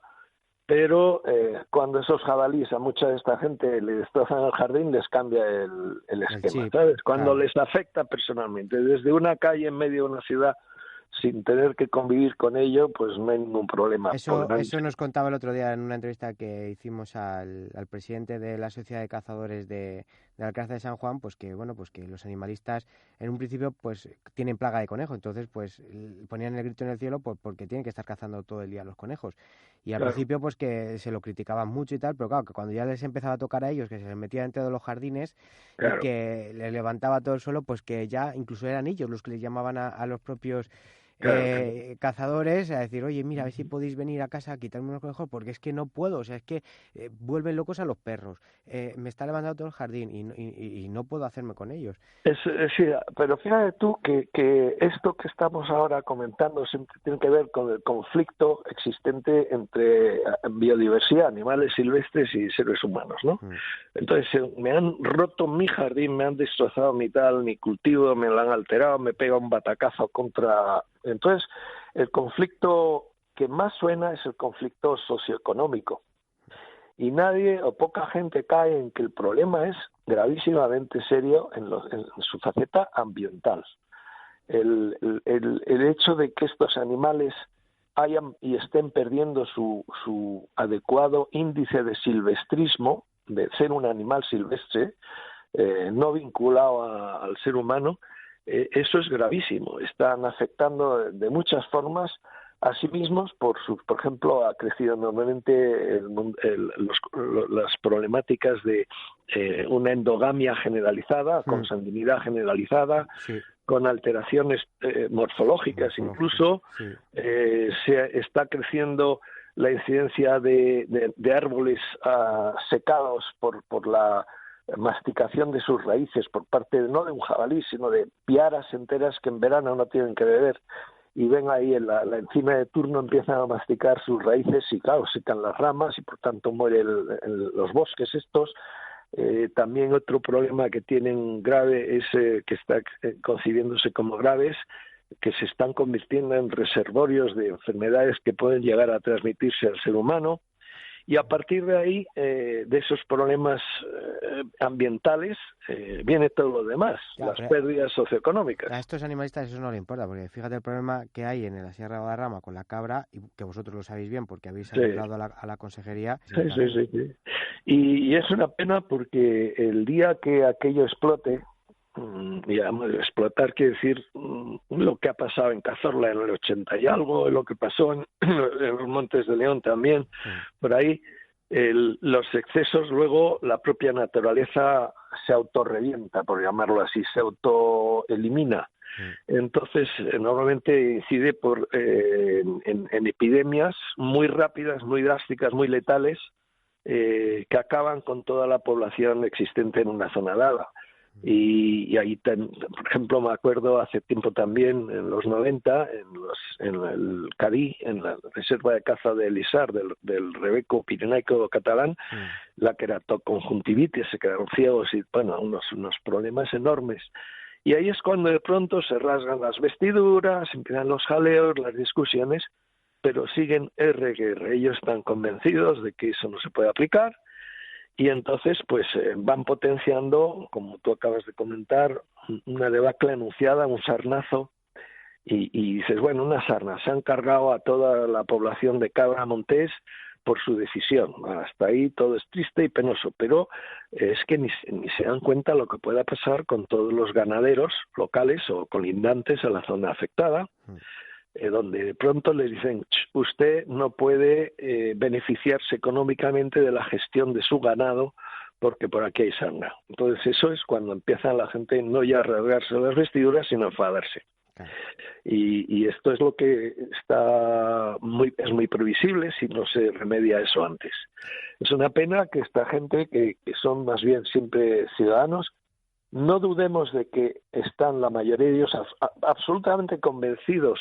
pero cuando esos jabalíes a mucha de esta gente le destrozan el jardín, les cambia el esquema, ¿sabes? Cuando les afecta personalmente, desde una calle en medio de una ciudad, sin tener que convivir con ello, pues no hay ningún problema. Eso nos contaba el otro día en una entrevista que hicimos al presidente de la Sociedad de Cazadores de Alcázar de San Juan, pues que los animalistas en un principio pues tienen plaga de conejo, entonces pues ponían el grito en el cielo porque tienen que estar cazando todo el día los conejos. Y al principio pues que se lo criticaban mucho y tal, pero claro, que cuando ya les empezaba a tocar a ellos, que se les metía dentro de los jardines y que les levantaba todo el suelo, pues que ya incluso eran ellos los que les llamaban a los propios cazadores a decir, oye, mira, a ver si podéis venir a casa a quitarme unos conejos porque es que no puedo, o sea, es que vuelven locos a los perros, me está levantando todo el jardín y no puedo hacerme con ellos. Sí, pero fíjate tú que esto que estamos ahora comentando siempre tiene que ver con el conflicto existente entre biodiversidad, animales silvestres y seres humanos, ¿no? Entonces, me han roto mi jardín, me han destrozado mi cultivo, me lo han alterado, me pega un batacazo contra... Entonces, el conflicto que más suena es el conflicto socioeconómico. Y nadie o poca gente cae en que el problema es gravísimamente serio en su faceta ambiental. El hecho de que estos animales hayan y estén perdiendo su adecuado índice de silvestrismo, de ser un animal silvestre, no vinculado al ser humano, eso es gravísimo. Están afectando de muchas formas a sí mismos. Por ejemplo, ha crecido enormemente las problemáticas de una endogamia generalizada, consanguinidad generalizada, con alteraciones morfológicas incluso. Se está creciendo la incidencia de árboles secados por la masticación de sus raíces por parte no de un jabalí, sino de piaras enteras que en verano no tienen que beber y ven ahí la encina de turno, empiezan a masticar sus raíces y claro, secan las ramas y por tanto mueren los bosques estos. También otro problema que tienen grave es que está concibiéndose como graves, que se están convirtiendo en reservorios de enfermedades que pueden llegar a transmitirse al ser humano. Y a partir de ahí, de esos problemas ambientales, viene todo lo demás, las pérdidas socioeconómicas. A estos animalistas eso no le importa, porque fíjate el problema que hay en la Sierra de Guadarrama con la cabra, y que vosotros lo sabéis bien porque habéis ayudado a la consejería. Sí. Y es una pena porque el día que aquello explote, y además explotar quiere decir lo que ha pasado en Cazorla en el 80 y algo, lo que pasó en los Montes de León también, por ahí. Los excesos, luego la propia naturaleza se autorrevienta, por llamarlo así, se autoelimina. Entonces, normalmente incide en epidemias muy rápidas, muy drásticas, muy letales, que acaban con toda la población existente en una zona dada. Y ahí, por ejemplo, me acuerdo hace tiempo también, en los 90, en el Cadí, en la reserva de caza de Elisar, del Rebeco Pirenaico catalán, la queratoconjuntivitis, se quedaron ciegos y, bueno, unos problemas enormes. Y ahí es cuando de pronto se rasgan las vestiduras, empiezan los jaleos, las discusiones, pero siguen R que R. Ellos están convencidos de que eso no se puede aplicar. Y entonces, pues van potenciando, como tú acabas de comentar, una debacle anunciada, un sarnazo, y dices, bueno, una sarna, se han cargado a toda la población de cabra montés por su decisión. Hasta ahí todo es triste y penoso, pero es que ni se dan cuenta lo que pueda pasar con todos los ganaderos locales o colindantes a la zona afectada, donde de pronto les dicen, usted no puede beneficiarse económicamente de la gestión de su ganado porque por aquí hay sarna. Entonces eso es cuando empieza la gente no ya a rasgarse las vestiduras, sino a enfadarse. Y esto es lo que es muy previsible si no se remedia eso antes. Es una pena que esta gente, que son más bien siempre ciudadanos, no dudemos de que están la mayoría de ellos absolutamente convencidos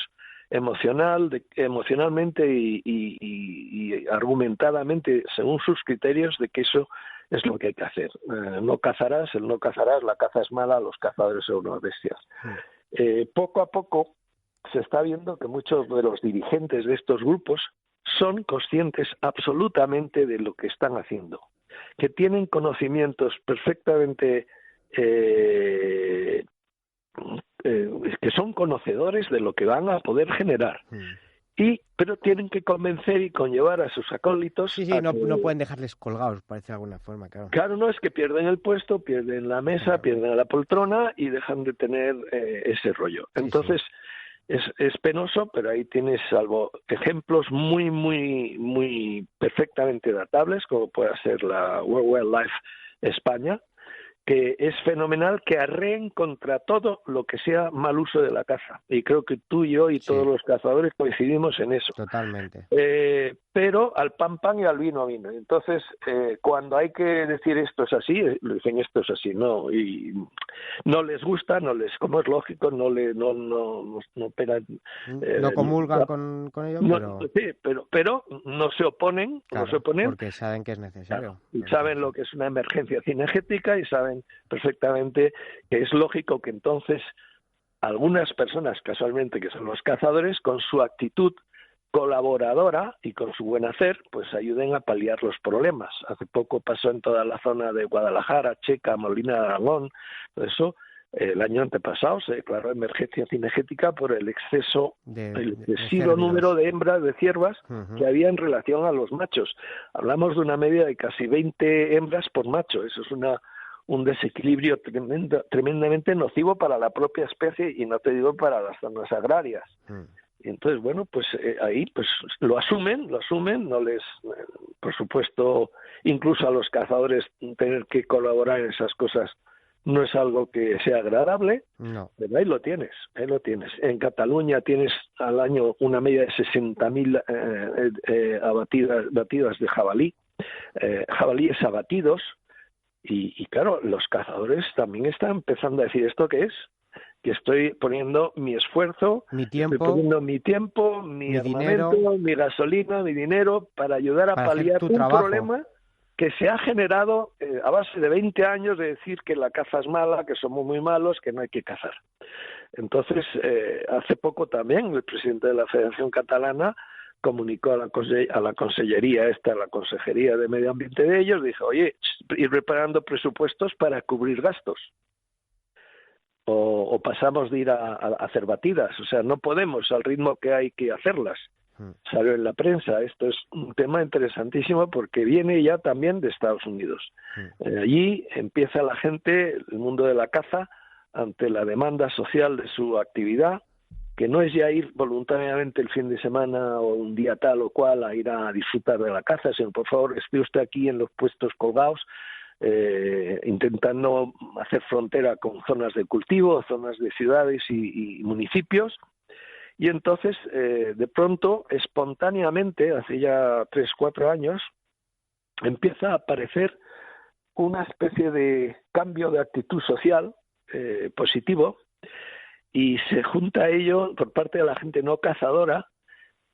emocionalmente y argumentadamente según sus criterios de que eso es lo que hay que hacer. No cazarás, la caza es mala, los cazadores son unas bestias. Poco a poco se está viendo que muchos de los dirigentes de estos grupos son conscientes absolutamente de lo que están haciendo, que tienen conocimientos perfectamente que son conocedores de lo que van a poder generar. Pero tienen que convencer y conllevar a sus acólitos. Sí, no pueden dejarles colgados, parece de alguna forma, claro. Claro, no, es que pierden el puesto, pierden la mesa, pierden la poltrona y dejan de tener ese rollo. Entonces, es penoso, pero ahí tienes ejemplos muy, muy, muy perfectamente datables, como puede ser la World Wildlife España, que es fenomenal, que arreen contra todo lo que sea mal uso de la caza. Y creo que tú y yo y todos los cazadores coincidimos en eso. Totalmente. Pero al pan y al vino vino. Entonces, cuando hay que decir esto es así, lo dicen esto es así, no, y no les gusta, como es lógico, no operan, no comulgan con ello, pero no se oponen, porque saben que es necesario. Y saben lo que es una emergencia cinegética y saben perfectamente que es lógico que entonces algunas personas, casualmente que son los cazadores, con su actitud colaboradora y con su buen hacer, pues ayuden a paliar los problemas. Hace poco pasó en toda la zona de Guadalajara, Checa, Molina de Aragón, todo eso. El año antepasado se declaró emergencia cinegética por el excesivo número de hembras, de ciervas, que había en relación a los machos. Hablamos de una media de casi 20 hembras por macho. Eso es un desequilibrio tremendamente nocivo para la propia especie y no te digo para las zonas agrarias. Y entonces, bueno, pues ahí pues lo asumen, no les, por supuesto, incluso a los cazadores tener que colaborar en esas cosas no es algo que sea agradable, pero ahí lo tienes. En Cataluña tienes al año una media de 60.000 batidas de jabalíes abatidos, y claro, los cazadores también están empezando a decir, ¿esto qué es? Que estoy poniendo mi esfuerzo, estoy poniendo mi tiempo, mi armamento, dinero, mi gasolina, mi dinero para ayudar a paliar un problema que se ha generado a base de 20 años de decir que la caza es mala, que somos muy malos, que no hay que cazar. Entonces, hace poco también el presidente de la Federación Catalana comunicó a la Consellería la Consejería de Medio Ambiente de ellos, dijo, oye, ir preparando presupuestos para cubrir gastos. O pasamos de ir a hacer batidas, o sea, no podemos al ritmo que hay que hacerlas. Salió en la prensa. Esto es un tema interesantísimo porque viene ya también de Estados Unidos. Allí empieza la gente, el mundo de la caza, ante la demanda social de su actividad, que no es ya ir voluntariamente el fin de semana o un día tal o cual a ir a disfrutar de la caza, sino por favor esté usted aquí en los puestos colgados, intentando hacer frontera con zonas de cultivo, zonas de ciudades y municipios. Y entonces, de pronto, espontáneamente, hace ya 3-4 años, empieza a aparecer una especie de cambio de actitud social positivo, y se junta a ello por parte de la gente no cazadora,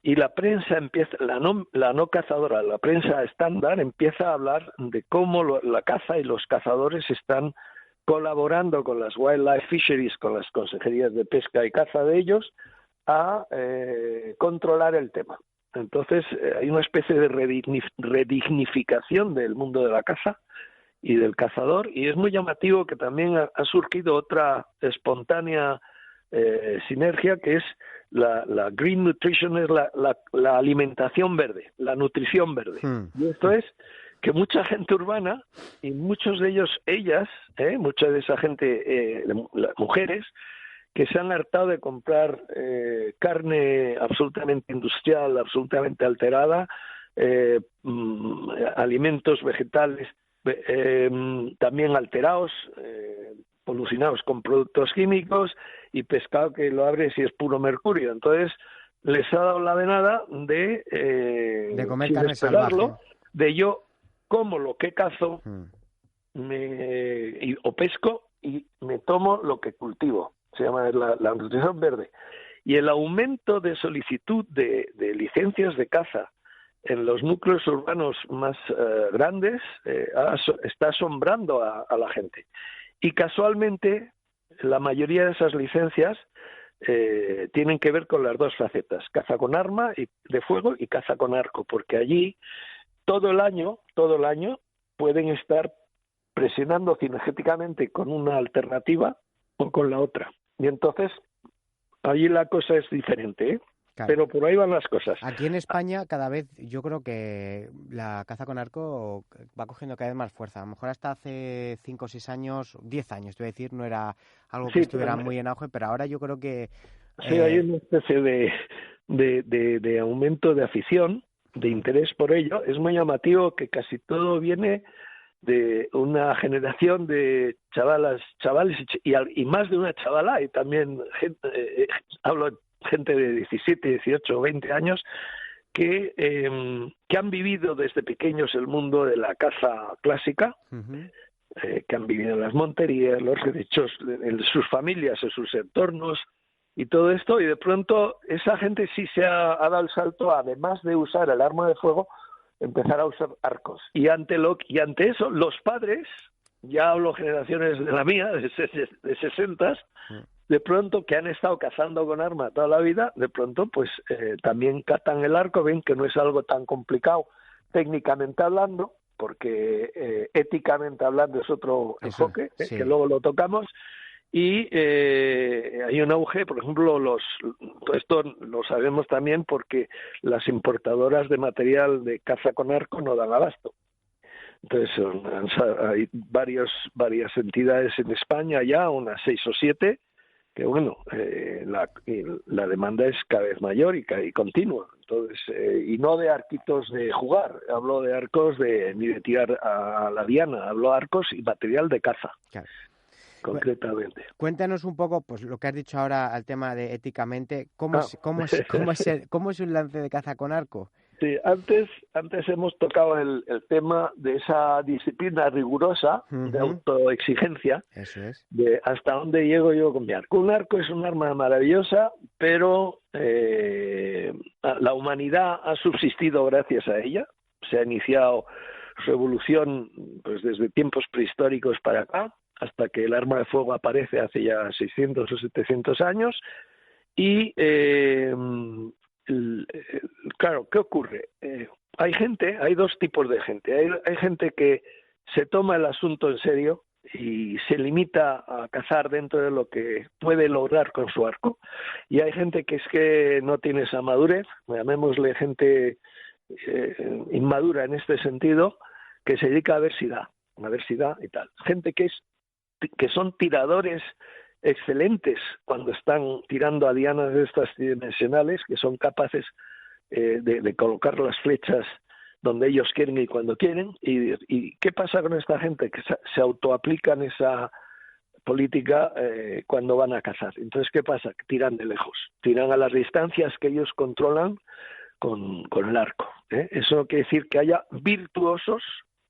y la prensa empieza, la no cazadora, la prensa estándar empieza a hablar de cómo la caza y los cazadores están colaborando con las wildlife fisheries, con las consejerías de pesca y caza de ellos, a controlar el tema. Entonces hay una especie de redignificación del mundo de la caza y del cazador, y es muy llamativo que también ha surgido otra espontánea sinergia, que es la green nutrition, es la alimentación verde, la nutrición verde. Y esto es que mucha gente urbana, y muchos de ellos, ellas, mucha de esa gente, las mujeres, que se han hartado de comprar carne absolutamente industrial, absolutamente alterada, alimentos vegetales también alterados, polucionados con productos químicos, y pescado que lo abres y es puro mercurio. Entonces les ha dado la venada de comer carne salvaje, de yo como lo que cazo o pesco y me tomo lo que cultivo. Se llama la nutrición verde. Y el aumento de solicitud de licencias de caza en los núcleos urbanos más grandes está asombrando a la gente. Y casualmente la mayoría de esas licencias tienen que ver con las dos facetas: caza con arma de fuego y caza con arco, porque allí todo el año pueden estar presionando cinegéticamente con una alternativa o con la otra. Y entonces allí la cosa es diferente, Claro. Pero por ahí van las cosas. Aquí en España cada vez yo creo que la caza con arco va cogiendo cada vez más fuerza. A lo mejor hasta hace 5 o 6 años, 10 años, te voy a decir, no era algo que estuviera muy en auge, pero ahora yo creo que... Sí, hay una especie de aumento de afición, de interés por ello. Es muy llamativo que casi todo viene de una generación de chavales y más de una chavala, y también hablo gente de 17, 18, 20 años que han vivido desde pequeños el mundo de la caza clásica, que han vivido en las monterías, los derechos en sus familias, en sus entornos y todo esto, y de pronto esa gente sí se ha dado el salto, además de usar el arma de fuego, empezar a usar arcos. Y ante eso, los padres, ya hablo generaciones de la mía, de 60, de pronto, que han estado cazando con arma toda la vida, de pronto pues también catan el arco, ven que no es algo tan complicado técnicamente hablando, porque éticamente hablando es otro enfoque, sí, que luego lo tocamos, y hay un auge, por ejemplo, esto lo sabemos también porque las importadoras de material de caza con arco no dan abasto. Entonces hay varias entidades en España ya, unas 6 o 7, que bueno, la demanda es cada vez mayor y continua. Entonces, y no de arquitos de jugar, hablo de arcos ni de tirar a la diana, hablo de arcos y material de caza. Claro. Concretamente. Cuéntanos un poco, pues lo que has dicho ahora al tema de éticamente, ¿cómo es un lance de caza con arco? Sí, antes hemos tocado el tema de esa disciplina rigurosa, de autoexigencia. Eso es. De hasta dónde llego yo con mi arco. Un arco es un arma maravillosa, pero la humanidad ha subsistido gracias a ella. Se ha iniciado su evolución pues desde tiempos prehistóricos para acá, hasta que el arma de fuego aparece hace ya 600 o 700 años. Y claro, ¿qué ocurre? Hay dos tipos de gente. Hay gente que se toma el asunto en serio y se limita a cazar dentro de lo que puede lograr con su arco, y hay gente que es que no tiene esa madurez, llamémosle gente inmadura en este sentido, que se dedica a ver si da y tal. Gente que son tiradores excelentes cuando están tirando a dianas de estas tridimensionales, que son capaces de colocar las flechas donde ellos quieren y cuando quieren. ¿Y qué pasa con esta gente? Que se autoaplican esa política cuando van a cazar. Entonces, ¿qué pasa? Que tiran de lejos, tiran a las distancias que ellos controlan con el arco. Eso no quiere decir que haya virtuosos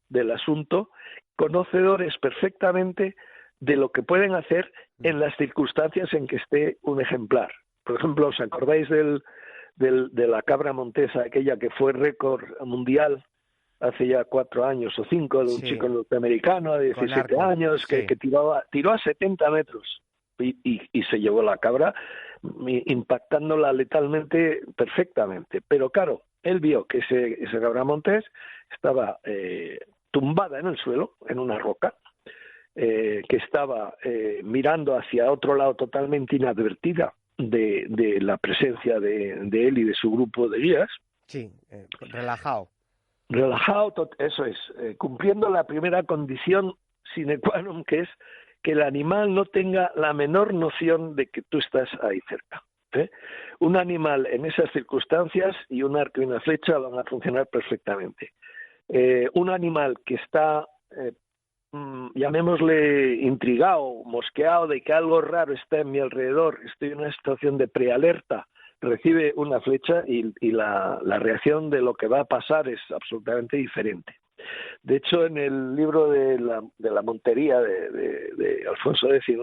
del asunto, conocedores perfectamente de lo que pueden hacer en las circunstancias en que esté un ejemplar. Por ejemplo, ¿os acordáis de la cabra montesa, aquella que fue récord mundial hace ya 4 años o 5, de un chico norteamericano de 17 años que tiró a 70 metros y se llevó la cabra, impactándola letalmente perfectamente? Pero claro, él vio que ese cabra montés estaba tumbada en el suelo, en una roca, que estaba mirando hacia otro lado totalmente inadvertida de la presencia de él y de su grupo de guías. Sí, relajado. Relajado, eso es, cumpliendo la primera condición sine qua non, que es que el animal no tenga la menor noción de que tú estás ahí cerca. Un animal en esas circunstancias y un arco y una flecha van a funcionar perfectamente. Un animal que está, llamémosle, intrigado, mosqueado de que algo raro está en mi alrededor, estoy en una situación de prealerta, recibe una flecha y la reacción de lo que va a pasar es absolutamente diferente. De hecho, en el libro de la montería de Alfonso X,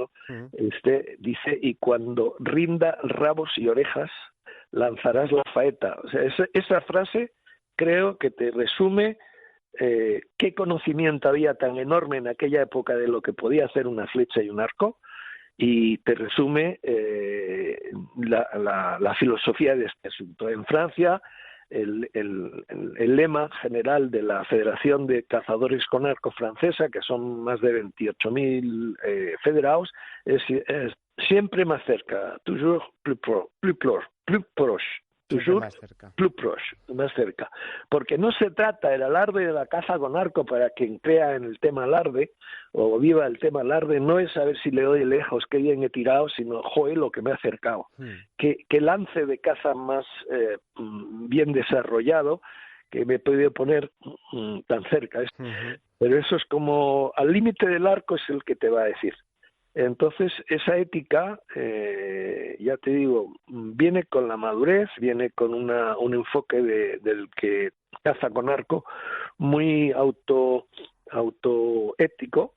dice: y cuando rinda rabos y orejas, lanzarás la faeta. O sea, esa frase creo que te resume qué conocimiento había tan enorme en aquella época de lo que podía hacer una flecha y un arco, y te resume la filosofía de este asunto. En Francia, el lema general de la Federación de Cazadores con Arco francesa, que son más de 28.000 federados, es siempre más cerca, toujours plus proche, toujours plus proche, más cerca. Porque no se trata del alarde de la caza con arco, para quien crea en el tema alarde o viva el tema alarde, no es saber si le doy lejos, qué bien he tirado, sino, joder, lo que me he acercado. Qué lance de caza más bien desarrollado que me he podido poner tan cerca. Pero eso es como, al límite del arco es el que te va a decir. Entonces, esa ética, ya te digo, viene con la madurez, viene con un enfoque del que caza con arco muy autoético,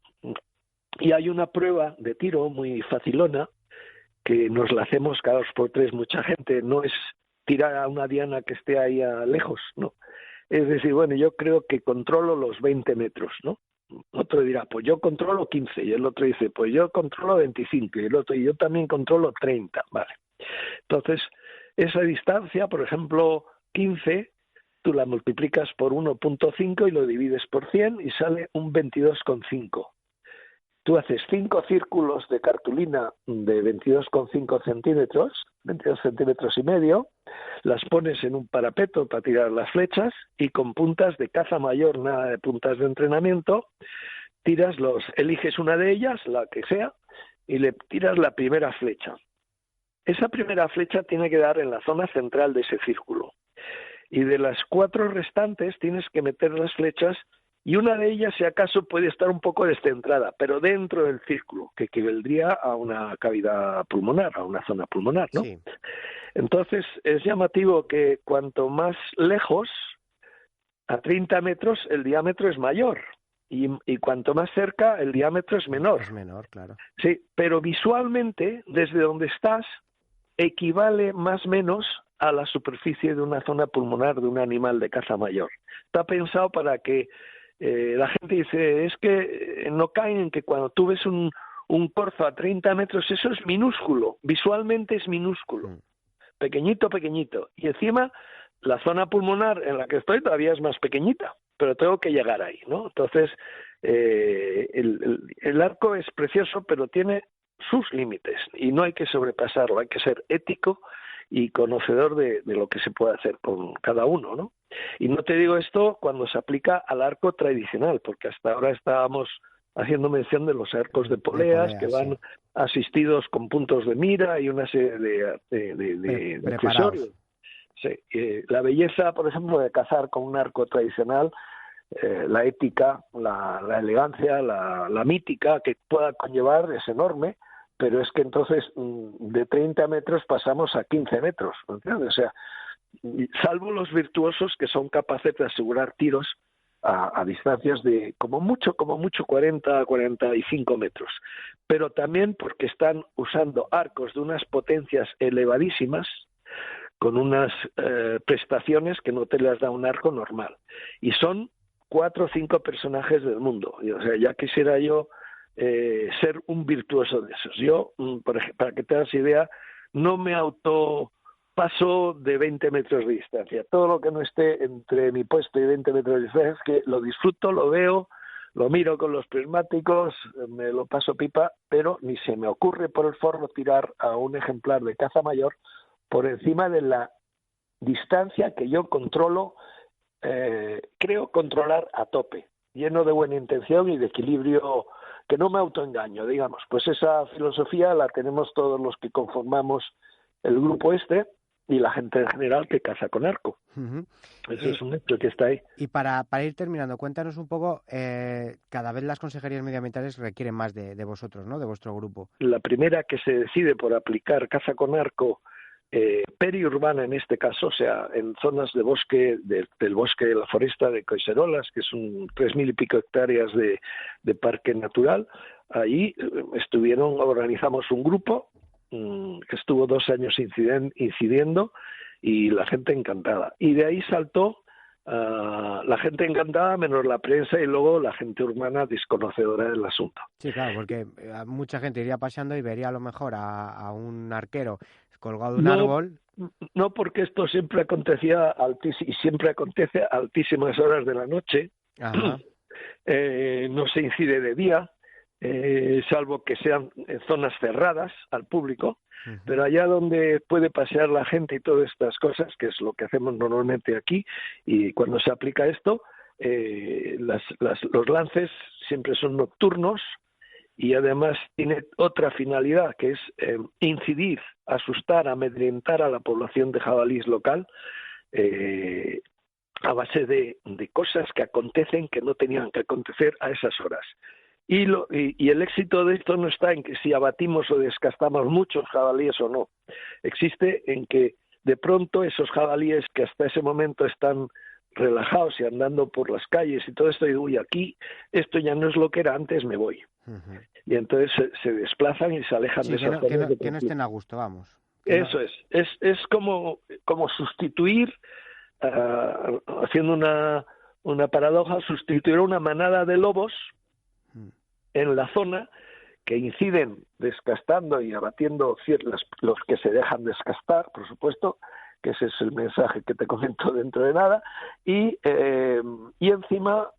y hay una prueba de tiro muy facilona que nos la hacemos cada 2 por 3 mucha gente. No es tirar a una diana que esté ahí a lejos, no. Es decir, bueno, yo creo que controlo los 20 metros, ¿no? Otro dirá, pues yo controlo 15, y el otro dice, pues yo controlo 25, y el otro, y yo también controlo 30, vale. Entonces, esa distancia, por ejemplo, 15, tú la multiplicas por 1.5 y lo divides por 100 y sale un 22,5. Tú haces 5 círculos de cartulina de 22,5 centímetros, 22 centímetros y medio, las pones en un parapeto para tirar las flechas, y con puntas de caza mayor, nada de puntas de entrenamiento, eliges una de ellas, la que sea, y le tiras la primera flecha. Esa primera flecha tiene que dar en la zona central de ese círculo. Y de las 4 restantes tienes que meter las flechas, y una de ellas, si acaso, puede estar un poco descentrada, pero dentro del círculo, que equivaldría a una cavidad pulmonar, a una zona pulmonar, ¿no? Sí. Entonces, es llamativo que cuanto más lejos, a 30 metros, el diámetro es mayor, y cuanto más cerca, el diámetro es menor. Es menor, claro. Sí, pero visualmente, desde donde estás, equivale más o menos a la superficie de una zona pulmonar de un animal de caza mayor. Está pensado para que la gente dice, es que no caen en que cuando tú ves un corzo a 30 metros, eso es minúsculo, visualmente es minúsculo, pequeñito, y encima la zona pulmonar en la que estoy todavía es más pequeñita, pero tengo que llegar ahí, ¿no? Entonces, el arco es precioso, pero tiene sus límites, y no hay que sobrepasarlo, hay que ser ético y conocedor de lo que se puede hacer con cada uno, ¿no? Y no te digo esto cuando se aplica al arco tradicional, porque hasta ahora estábamos haciendo mención de los arcos de poleas que van asistidos con puntos de mira y una serie de accesorios. Sí, la belleza, por ejemplo, de cazar con un arco tradicional, la ética, la elegancia, la mítica que pueda conllevar es enorme, pero es que entonces de 30 metros pasamos a 15 metros, ¿entiendes? O sea, salvo los virtuosos que son capaces de asegurar tiros a distancias de como mucho 40 45 metros, pero también porque están usando arcos de unas potencias elevadísimas con unas prestaciones que no te las da un arco normal, y son 4 o 5 personajes del mundo. O sea, ya quisiera yo ser un virtuoso de esos. Yo, por ejemplo, para que te hagas idea, no me paso de 20 metros de distancia. Todo lo que no esté entre mi puesto y 20 metros de distancia es que lo disfruto, lo veo, lo miro con los prismáticos, me lo paso pipa, pero ni se me ocurre por el forro tirar a un ejemplar de caza mayor por encima de la distancia que yo controlo, creo controlar a tope, lleno de buena intención y de equilibrio, que no me autoengaño, digamos. Pues esa filosofía la tenemos todos los que conformamos el grupo y la gente en general que caza con arco. Eso es un hecho que está ahí. Y para ir terminando, cuéntanos un poco, cada vez las consejerías medioambientales requieren más de vosotros, ¿no? De vuestro grupo. La primera que se decide por aplicar caza con arco periurbana en este caso, o sea, en zonas de bosque, del bosque de la foresta de Coiserolas, que son 3.000 y pico hectáreas de parque natural, ahí organizamos un grupo que estuvo 2 años incidiendo y la gente encantada. Y de ahí saltó la gente encantada menos la prensa y luego la gente urbana desconocedora del asunto. Sí, claro, porque mucha gente iría paseando y vería a lo mejor a un arquero colgado de un árbol. No, porque esto siempre acontecía y siempre acontece a altísimas horas de la noche. No se incide de día, salvo que sean zonas cerradas al público, pero allá donde puede pasear la gente y todas estas cosas, que es lo que hacemos normalmente aquí, y cuando se aplica esto, los lances siempre son nocturnos y además tiene otra finalidad, que es incidir, asustar, amedrentar a la población de jabalís local, a base de cosas que acontecen que no tenían que acontecer a esas horas. Y el éxito de esto no está en que si abatimos o descastamos muchos jabalíes o no. Existe en que de pronto esos jabalíes que hasta ese momento están relajados y andando por las calles y todo esto, y uy, aquí esto ya no es lo que era antes, me voy. Y entonces se desplazan y se alejan de esas zonas. Que no estén a gusto, vamos. Eso es como sustituir, haciendo una paradoja, sustituir una manada de lobos en la zona que inciden descastando y abatiendo los que se dejan descastar, por supuesto, que ese es el mensaje que te comento dentro de nada, y encima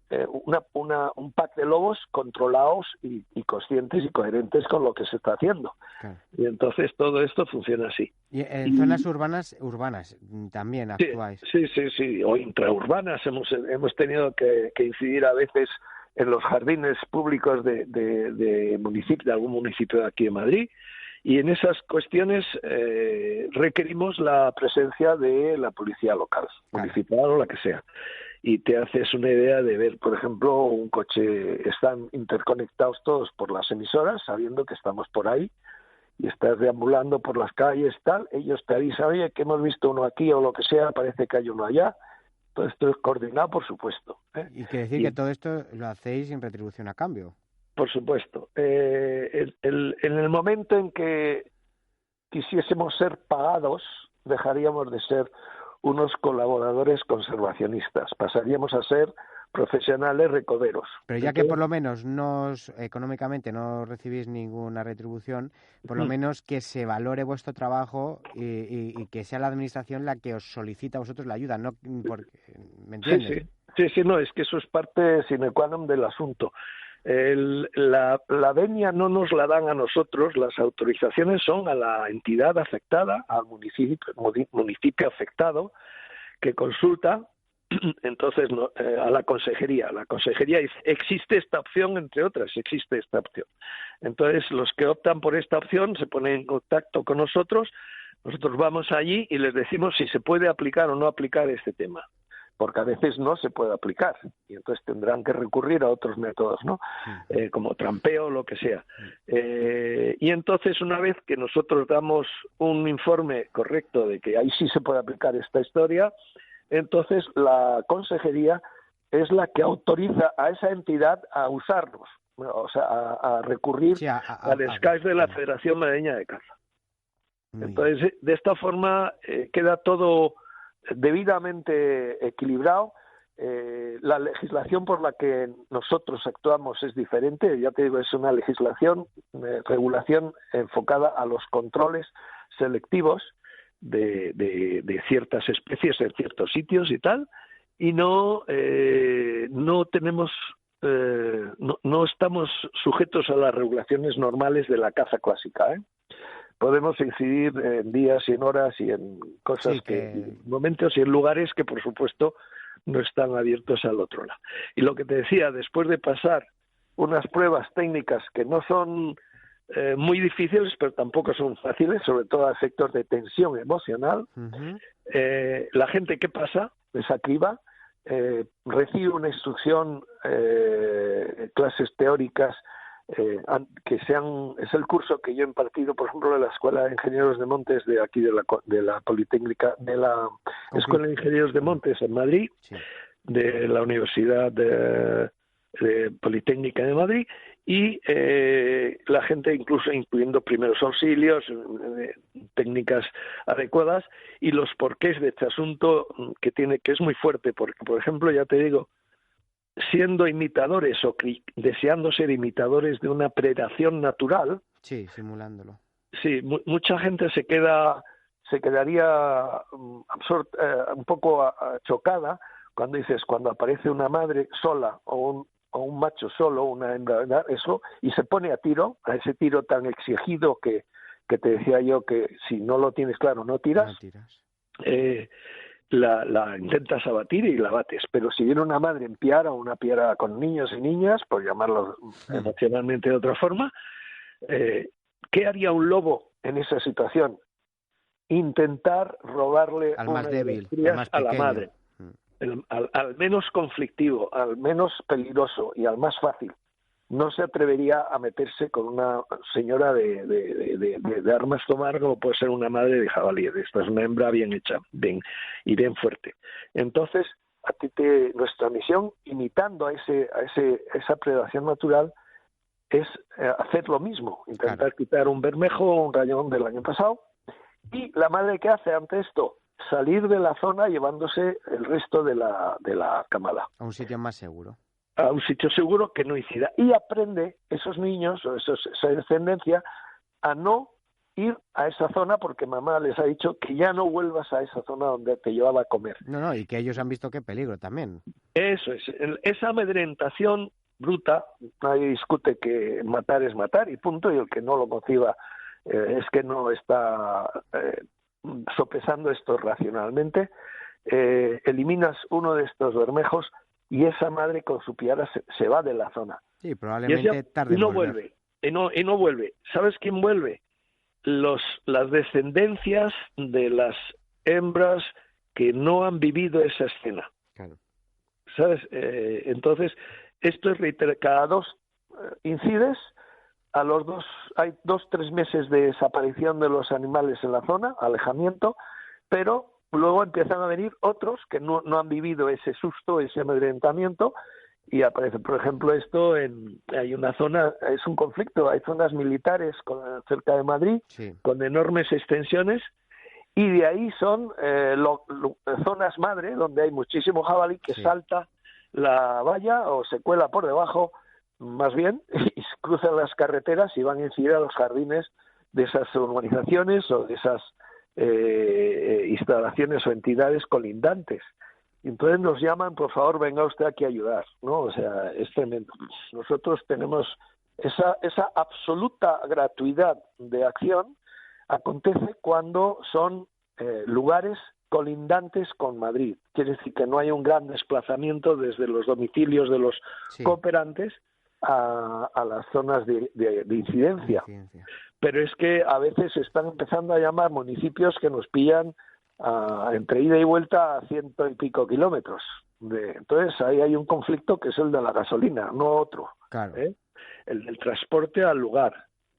un pack de lobos controlados y conscientes y coherentes con lo que se está haciendo. Claro. Y entonces todo esto funciona así. ¿Y en zonas urbanas también actuáis? Sí, o intraurbanas hemos tenido que incidir a veces en los jardines públicos de algún municipio de aquí de Madrid, y en esas cuestiones requerimos la presencia de la policía local, municipal o la que sea. Y te haces una idea de ver, por ejemplo, un coche, están interconectados todos por las emisoras, sabiendo que estamos por ahí, y estás deambulando por las calles, tal, ellos te avisan, oye, que hemos visto uno aquí o lo que sea, parece que hay uno allá. Todo esto es coordinado, por supuesto. Y quiere decir que todo esto lo hacéis sin retribución a cambio. Por supuesto. En el momento en que quisiésemos ser pagados, dejaríamos de ser unos colaboradores conservacionistas. Pasaríamos a ser profesionales recoderos. Pero ya que por lo menos económicamente no recibís ninguna retribución, por lo menos que se valore vuestro trabajo y que sea la administración la que os solicita a vosotros la ayuda, ¿no? ¿Me entiendes? Sí, no, es que eso es parte sine qua non del asunto. La venia no nos la dan a nosotros, las autorizaciones son a la entidad afectada, al municipio afectado, que consulta Entonces, a la consejería dice, existe esta opción, entre otras, existe esta opción. Entonces, los que optan por esta opción se ponen en contacto con nosotros vamos allí y les decimos si se puede aplicar o no aplicar este tema, porque a veces no se puede aplicar y entonces tendrán que recurrir a otros métodos, ¿no? Como trampeo o lo que sea. Y entonces, una vez que nosotros damos un informe correcto de que ahí sí se puede aplicar esta historia, entonces la consejería es la que autoriza a esa entidad a usarlos, o sea, a recurrir al SCAF de la Federación Madrileña de Caza. Entonces, de esta forma queda todo debidamente equilibrado. La legislación por la que nosotros actuamos es diferente, ya te digo, es una legislación, regulación enfocada a los controles selectivos de ciertas especies en ciertos sitios y tal, y no tenemos no estamos sujetos a las regulaciones normales de la caza clásica, Podemos incidir en días y en horas y en cosas en momentos y en lugares que, por supuesto, no están abiertos al otro lado. Y lo que te decía, después de pasar unas pruebas técnicas que no son muy difíciles, pero tampoco son fáciles, sobre todo a efectos de tensión emocional, la gente que pasa, esa criba, recibe una instrucción, clases teóricas, que es el curso que yo he impartido, por ejemplo, en la Escuela de Ingenieros de Montes de aquí de la Politécnica, de la Escuela de Ingenieros de Montes en Madrid, de la Universidad de Politécnica de Madrid, y la gente incluso incluyendo primeros auxilios, técnicas adecuadas y los porqués de este asunto que es muy fuerte, porque, por ejemplo, ya te digo, siendo imitadores o deseando ser imitadores de una predación natural, simulándolo. Sí, mucha gente se quedaría un poco chocada cuando aparece una madre sola o un macho solo, una hembra, eso, y se pone a ese tiro tan exigido que te decía yo que si no lo tienes claro no tiras. La intentas abatir y la bates, pero si viene una madre en piara o una piara con niños y niñas, por llamarlo emocionalmente de otra forma, ¿qué haría un lobo en esa situación? Intentar robarle al más débil, crías al más a la madre, al menos conflictivo, al menos peligroso y al más fácil. No se atrevería a meterse con una señora de armas tomar como puede ser una madre de jabalí. Esta es una hembra bien hecha, bien fuerte. Entonces, nuestra misión, imitando a esa predación natural, es hacer lo mismo, intentar quitar un bermejo o un rayón del año pasado. Y la madre, ¿qué hace ante esto? Salir de la zona llevándose el resto de la camada. A un sitio más seguro. A un sitio seguro que no incida. Y aprende esos niños o esa descendencia a no ir a esa zona porque mamá les ha dicho que ya no vuelvas a esa zona donde te llevaba a comer. No, y que ellos han visto qué peligro también. Eso es. Esa amedrentación bruta, nadie discute que matar es matar y punto, y el que no lo conciba es que no está sopesando esto racionalmente. Eliminas uno de estos bermejos y esa madre con su piara se va de la zona. Sí, probablemente tarde en volver. Y no vuelve. ¿Sabes quién vuelve? Las descendencias de las hembras que no han vivido esa escena. Claro. ¿Sabes? Entonces, esto es reiterar. Cada dos incides, a los hay 2-3 meses de desaparición de los animales en la zona, alejamiento, pero luego empiezan a venir otros que no han vivido ese susto, ese amedrentamiento, y aparece, por ejemplo, hay una zona, es un conflicto, hay zonas militares cerca de Madrid, con enormes extensiones, y de ahí son zonas madre, donde hay muchísimo jabalí que salta la valla o se cuela por debajo, más bien, y cruzan las carreteras y van a incidir a los jardines de esas urbanizaciones o de esas instalaciones o entidades colindantes. Y entonces nos llaman, por favor, venga usted aquí a ayudar, ¿no? O sea, es tremendo. Nosotros tenemos esa absoluta gratuidad de acción, acontece cuando son lugares colindantes con Madrid. Quiere decir que no hay un gran desplazamiento desde los domicilios de los cooperantes a las zonas de incidencia. Pero es que a veces se están empezando a llamar municipios que nos pillan entre ida y vuelta a 100 y pico kilómetros. Entonces ahí hay un conflicto que es el de la gasolina, no otro. Claro. El del transporte al lugar.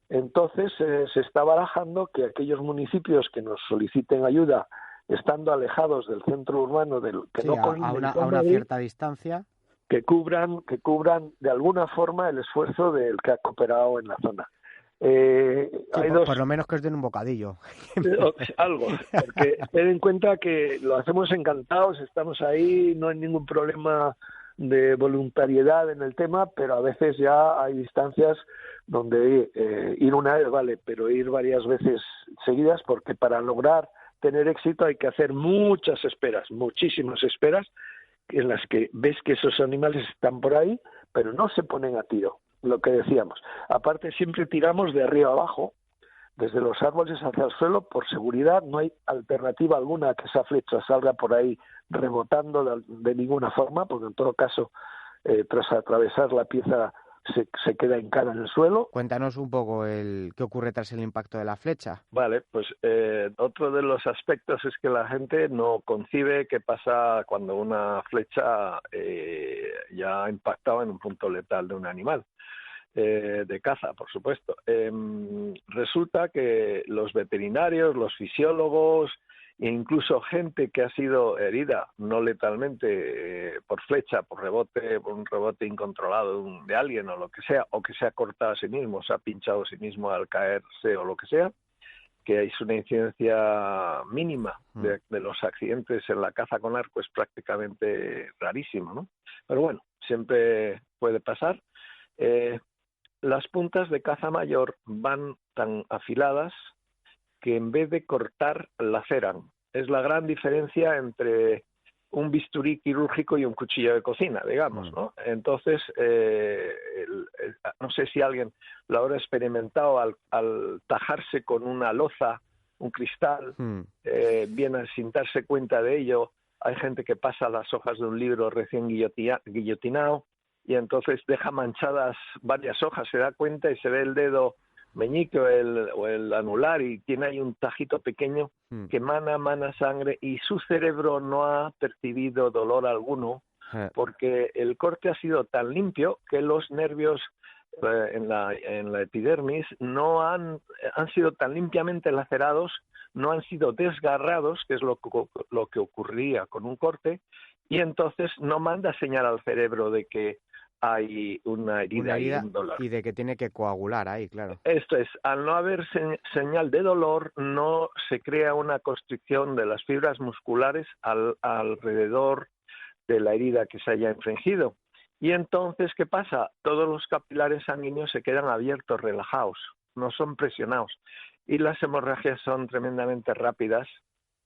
Entonces se está barajando que aquellos municipios que nos soliciten ayuda estando alejados del centro urbano, a una cierta distancia, que cubran de alguna forma el esfuerzo del que ha cooperado en la zona. Por lo menos que os den un bocadillo. Algo, porque ten en cuenta que lo hacemos encantados, estamos ahí, no hay ningún problema de voluntariedad en el tema, pero a veces ya hay distancias donde ir una vez vale, pero ir varias veces seguidas, porque para lograr tener éxito hay que hacer muchas esperas, muchísimas esperas, en las que ves que esos animales están por ahí, pero no se ponen a tiro, lo que decíamos. Aparte, siempre tiramos de arriba abajo, desde los árboles hacia el suelo, por seguridad. No hay alternativa alguna a que esa flecha salga por ahí rebotando de ninguna forma, porque en todo caso, tras atravesar la pieza, se queda hincada en el suelo. Cuéntanos un poco qué ocurre tras el impacto de la flecha. Vale, pues otro de los aspectos es que la gente no concibe qué pasa cuando una flecha ya ha impactado en un punto letal de un animal. De caza, por supuesto. Resulta que los veterinarios, los fisiólogos e incluso gente que ha sido herida no letalmente por flecha, por un rebote incontrolado de alguien o lo que sea, o que se ha cortado a sí mismo, se ha pinchado a sí mismo al caerse o lo que sea, que es una incidencia mínima de los accidentes en la caza con arco, es prácticamente rarísimo, ¿no? Pero bueno, siempre puede pasar. Las puntas de caza mayor van tan afiladas que en vez de cortar, laceran. Es la gran diferencia entre un bisturí quirúrgico y un cuchillo de cocina, digamos, ¿no? Entonces, no sé si alguien lo habrá experimentado al tajarse con una loza, un cristal, bien sin darse cuenta de ello. Hay gente que pasa las hojas de un libro recién guillotinado, y entonces deja manchadas varias hojas, se da cuenta y se ve el dedo meñique o el anular y tiene ahí un tajito pequeño que mana sangre y su cerebro no ha percibido dolor alguno porque el corte ha sido tan limpio que los nervios en la epidermis no han sido tan limpiamente lacerados, no han sido desgarrados, que es lo que ocurría con un corte, y entonces no manda señal al cerebro de que hay una herida y un dolor. Y de que tiene que coagular ahí, claro. Esto es, al no haber señal de dolor, no se crea una constricción de las fibras musculares alrededor de la herida que se haya infringido. Y entonces, ¿qué pasa? Todos los capilares sanguíneos se quedan abiertos, relajados, no son presionados. Y las hemorragias son tremendamente rápidas.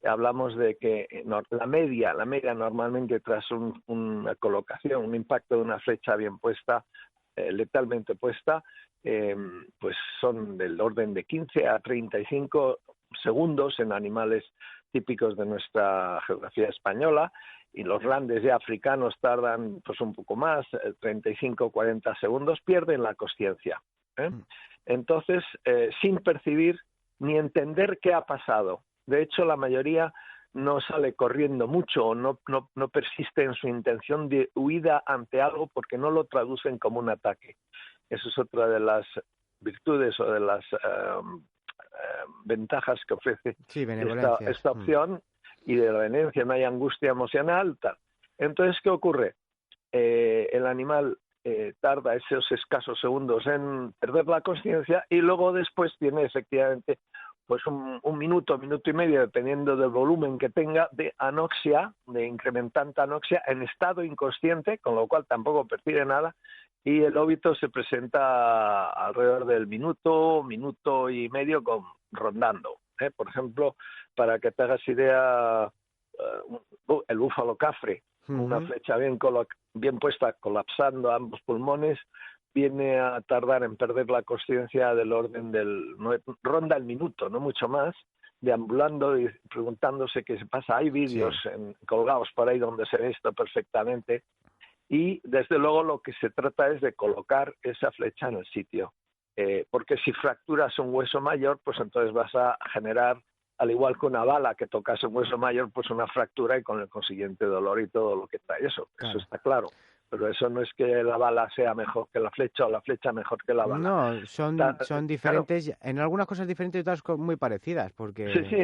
Hablamos de que la media normalmente tras una colocación, un impacto de una flecha bien puesta, letalmente puesta, pues son del orden de 15 a 35 segundos en animales típicos de nuestra geografía española, y los grandes ya africanos tardan pues un poco más, 35 o 40 segundos, pierden la consciencia. Entonces, sin percibir ni entender qué ha pasado. De hecho, la mayoría no sale corriendo mucho o no persiste en su intención de huida ante algo porque no lo traducen como un ataque. Eso es otra de las virtudes o de las ventajas que ofrece esta opción, y de la benevolencia, no hay angustia emocional, tal. Entonces, ¿qué ocurre? El animal tarda esos escasos segundos en perder la consciencia y luego después tiene efectivamente pues un minuto y medio, dependiendo del volumen que tenga, de anoxia, de incrementante anoxia, en estado inconsciente, con lo cual tampoco percibe nada, y el óbito se presenta alrededor del minuto y medio rondando. Por ejemplo, para que te hagas idea, el búfalo cafre, una flecha bien puesta, colapsando ambos pulmones, viene a tardar en perder la consciencia del orden ronda el minuto, no mucho más, deambulando y preguntándose qué se pasa. Hay vídeos colgados por ahí donde se ve esto perfectamente. Y desde luego lo que se trata es de colocar esa flecha en el sitio. Porque si fracturas un hueso mayor, pues entonces vas a generar, al igual que una bala que tocas un hueso mayor, pues una fractura y con el consiguiente dolor y todo lo que trae eso. Claro. Eso está claro. Pero eso no es que la bala sea mejor que la flecha o la flecha mejor que la bala. No, son diferentes, claro. En algunas cosas diferentes y otras muy parecidas. Porque... Sí,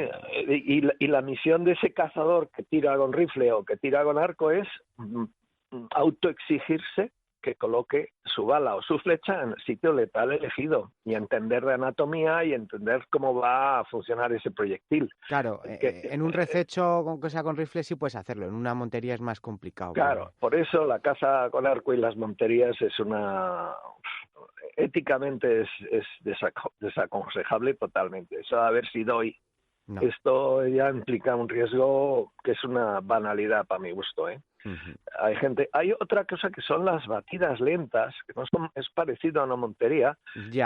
y la misión de ese cazador que tira con rifle o que tira con arco es autoexigirse que coloque su bala o su flecha en el sitio letal elegido y entender de anatomía y entender cómo va a funcionar ese proyectil. Claro, en un rececho que sea con rifle sí puedes hacerlo, en una montería es más complicado. Claro, por eso la caza con arco y las monterías es éticamente es desaconsejable totalmente. Eso a ver si doy. No. Esto ya implica un riesgo que es una banalidad para mi gusto, ¿eh? Uh-huh. Hay otra cosa que son las batidas lentas, que no son, es parecido a una montería,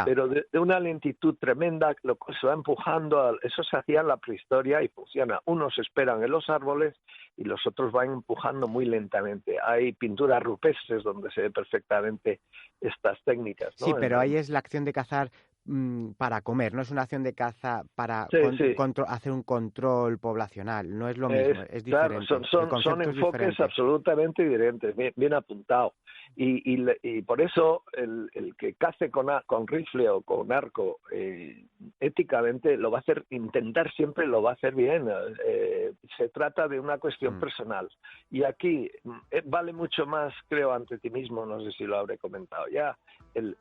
pero de una lentitud tremenda, lo que se va empujando, eso se hacía en la prehistoria y funciona. Unos esperan en los árboles y los otros van empujando muy lentamente. Hay pinturas rupestres donde se ve perfectamente estas técnicas, ¿no? Sí, pero ahí es la acción de cazar para comer, no es una acción de caza para hacer un control poblacional, no es lo mismo, es diferente. Claro, son enfoques absolutamente diferentes, bien apuntado. Y por eso el que cace con rifle o con arco, éticamente lo va a hacer, intentar siempre lo va a hacer bien. Se trata de una cuestión personal. Y aquí vale mucho más, creo, ante ti mismo, no sé si lo habré comentado ya, el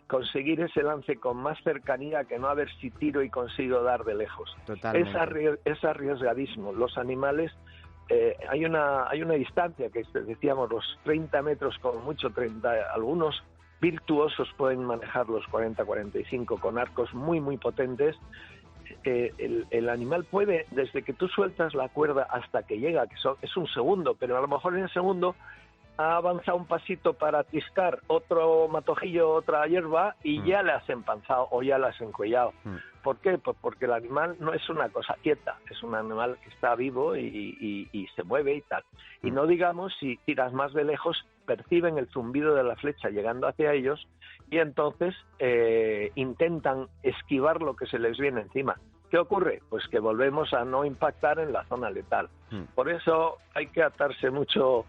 conseguir ese lance con más cercanía que no a ver si tiro y consigo dar de lejos. Totalmente. Es arriesgadísimo. Los animales, hay una distancia que decíamos los 30 metros, con mucho 30, algunos virtuosos pueden manejar los 40-45 con arcos muy muy potentes. El animal puede, desde que tú sueltas la cuerda hasta que llega, es un segundo, pero a lo mejor en el segundo ha avanzado un pasito para tiscar otro matojillo, otra hierba, y ya le has empanzado o ya le has encuellado. ¿Por qué? Pues porque el animal no es una cosa quieta, es un animal que está vivo y se mueve y tal. Y no digamos, si tiras más de lejos, perciben el zumbido de la flecha llegando hacia ellos y entonces intentan esquivar lo que se les viene encima. ¿Qué ocurre? Pues que volvemos a no impactar en la zona letal. Por eso hay que atarse mucho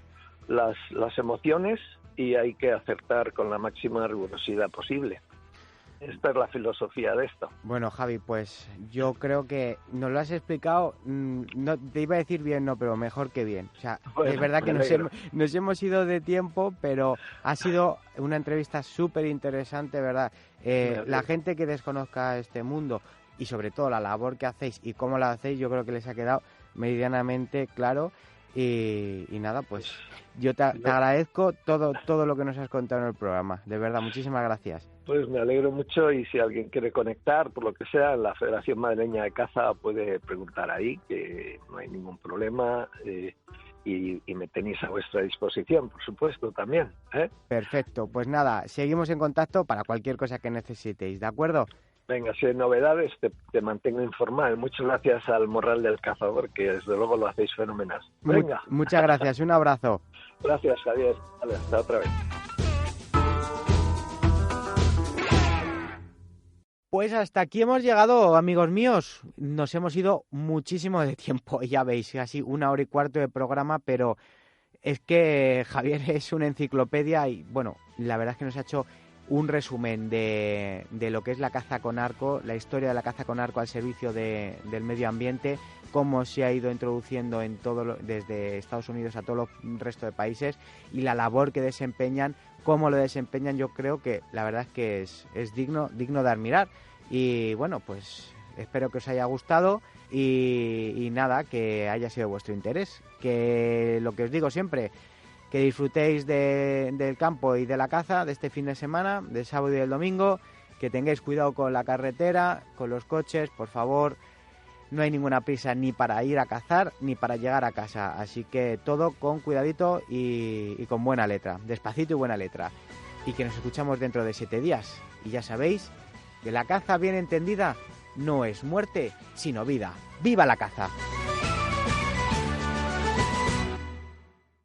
las emociones y hay que acertar con la máxima rigurosidad posible. Esta es la filosofía de esto. Bueno, Javi, pues yo creo que nos lo has explicado, no te iba a decir bien, no, pero mejor que bien. O sea, bueno, es verdad que nos hemos ido de tiempo, pero ha sido una entrevista súper interesante, ¿verdad? La gente que desconozca este mundo y sobre todo la labor que hacéis y cómo la hacéis, yo creo que les ha quedado meridianamente claro. Y nada, pues yo te agradezco todo lo que nos has contado en el programa. De verdad, muchísimas gracias. Pues me alegro mucho y si alguien quiere conectar, por lo que sea, la Federación Madrileña de Caza puede preguntar ahí, que no hay ningún problema y me tenéis a vuestra disposición, por supuesto, también. Perfecto, pues nada, seguimos en contacto para cualquier cosa que necesitéis, ¿de acuerdo? Venga, si hay novedades, te mantengo informado. Muchas gracias al Morral del Cazador, que desde luego lo hacéis fenomenal. Venga. Muchas gracias, un abrazo. Gracias, Javier. Vale, hasta otra vez. Pues hasta aquí hemos llegado, amigos míos. Nos hemos ido muchísimo de tiempo, ya veis, casi 1 hora y cuarto de programa, pero es que Javier es una enciclopedia y, bueno, la verdad es que nos ha hecho un resumen de lo que es la caza con arco, la historia de la caza con arco al servicio del medio ambiente, cómo se ha ido introduciendo desde Estados Unidos a todo el resto de países y la labor que desempeñan, cómo lo desempeñan. Yo creo que la verdad es que es digno de admirar. Y bueno, pues espero que os haya gustado y nada, que haya sido de vuestro interés. Que lo que os digo siempre, que disfrutéis del campo y de la caza de este fin de semana, del sábado y del domingo, que tengáis cuidado con la carretera, con los coches, por favor. No hay ninguna prisa ni para ir a cazar ni para llegar a casa, así que todo con cuidadito y con buena letra, despacito y buena letra. Y que nos escuchamos dentro de 7 días. Y ya sabéis que la caza bien entendida no es muerte, sino vida. ¡Viva la caza!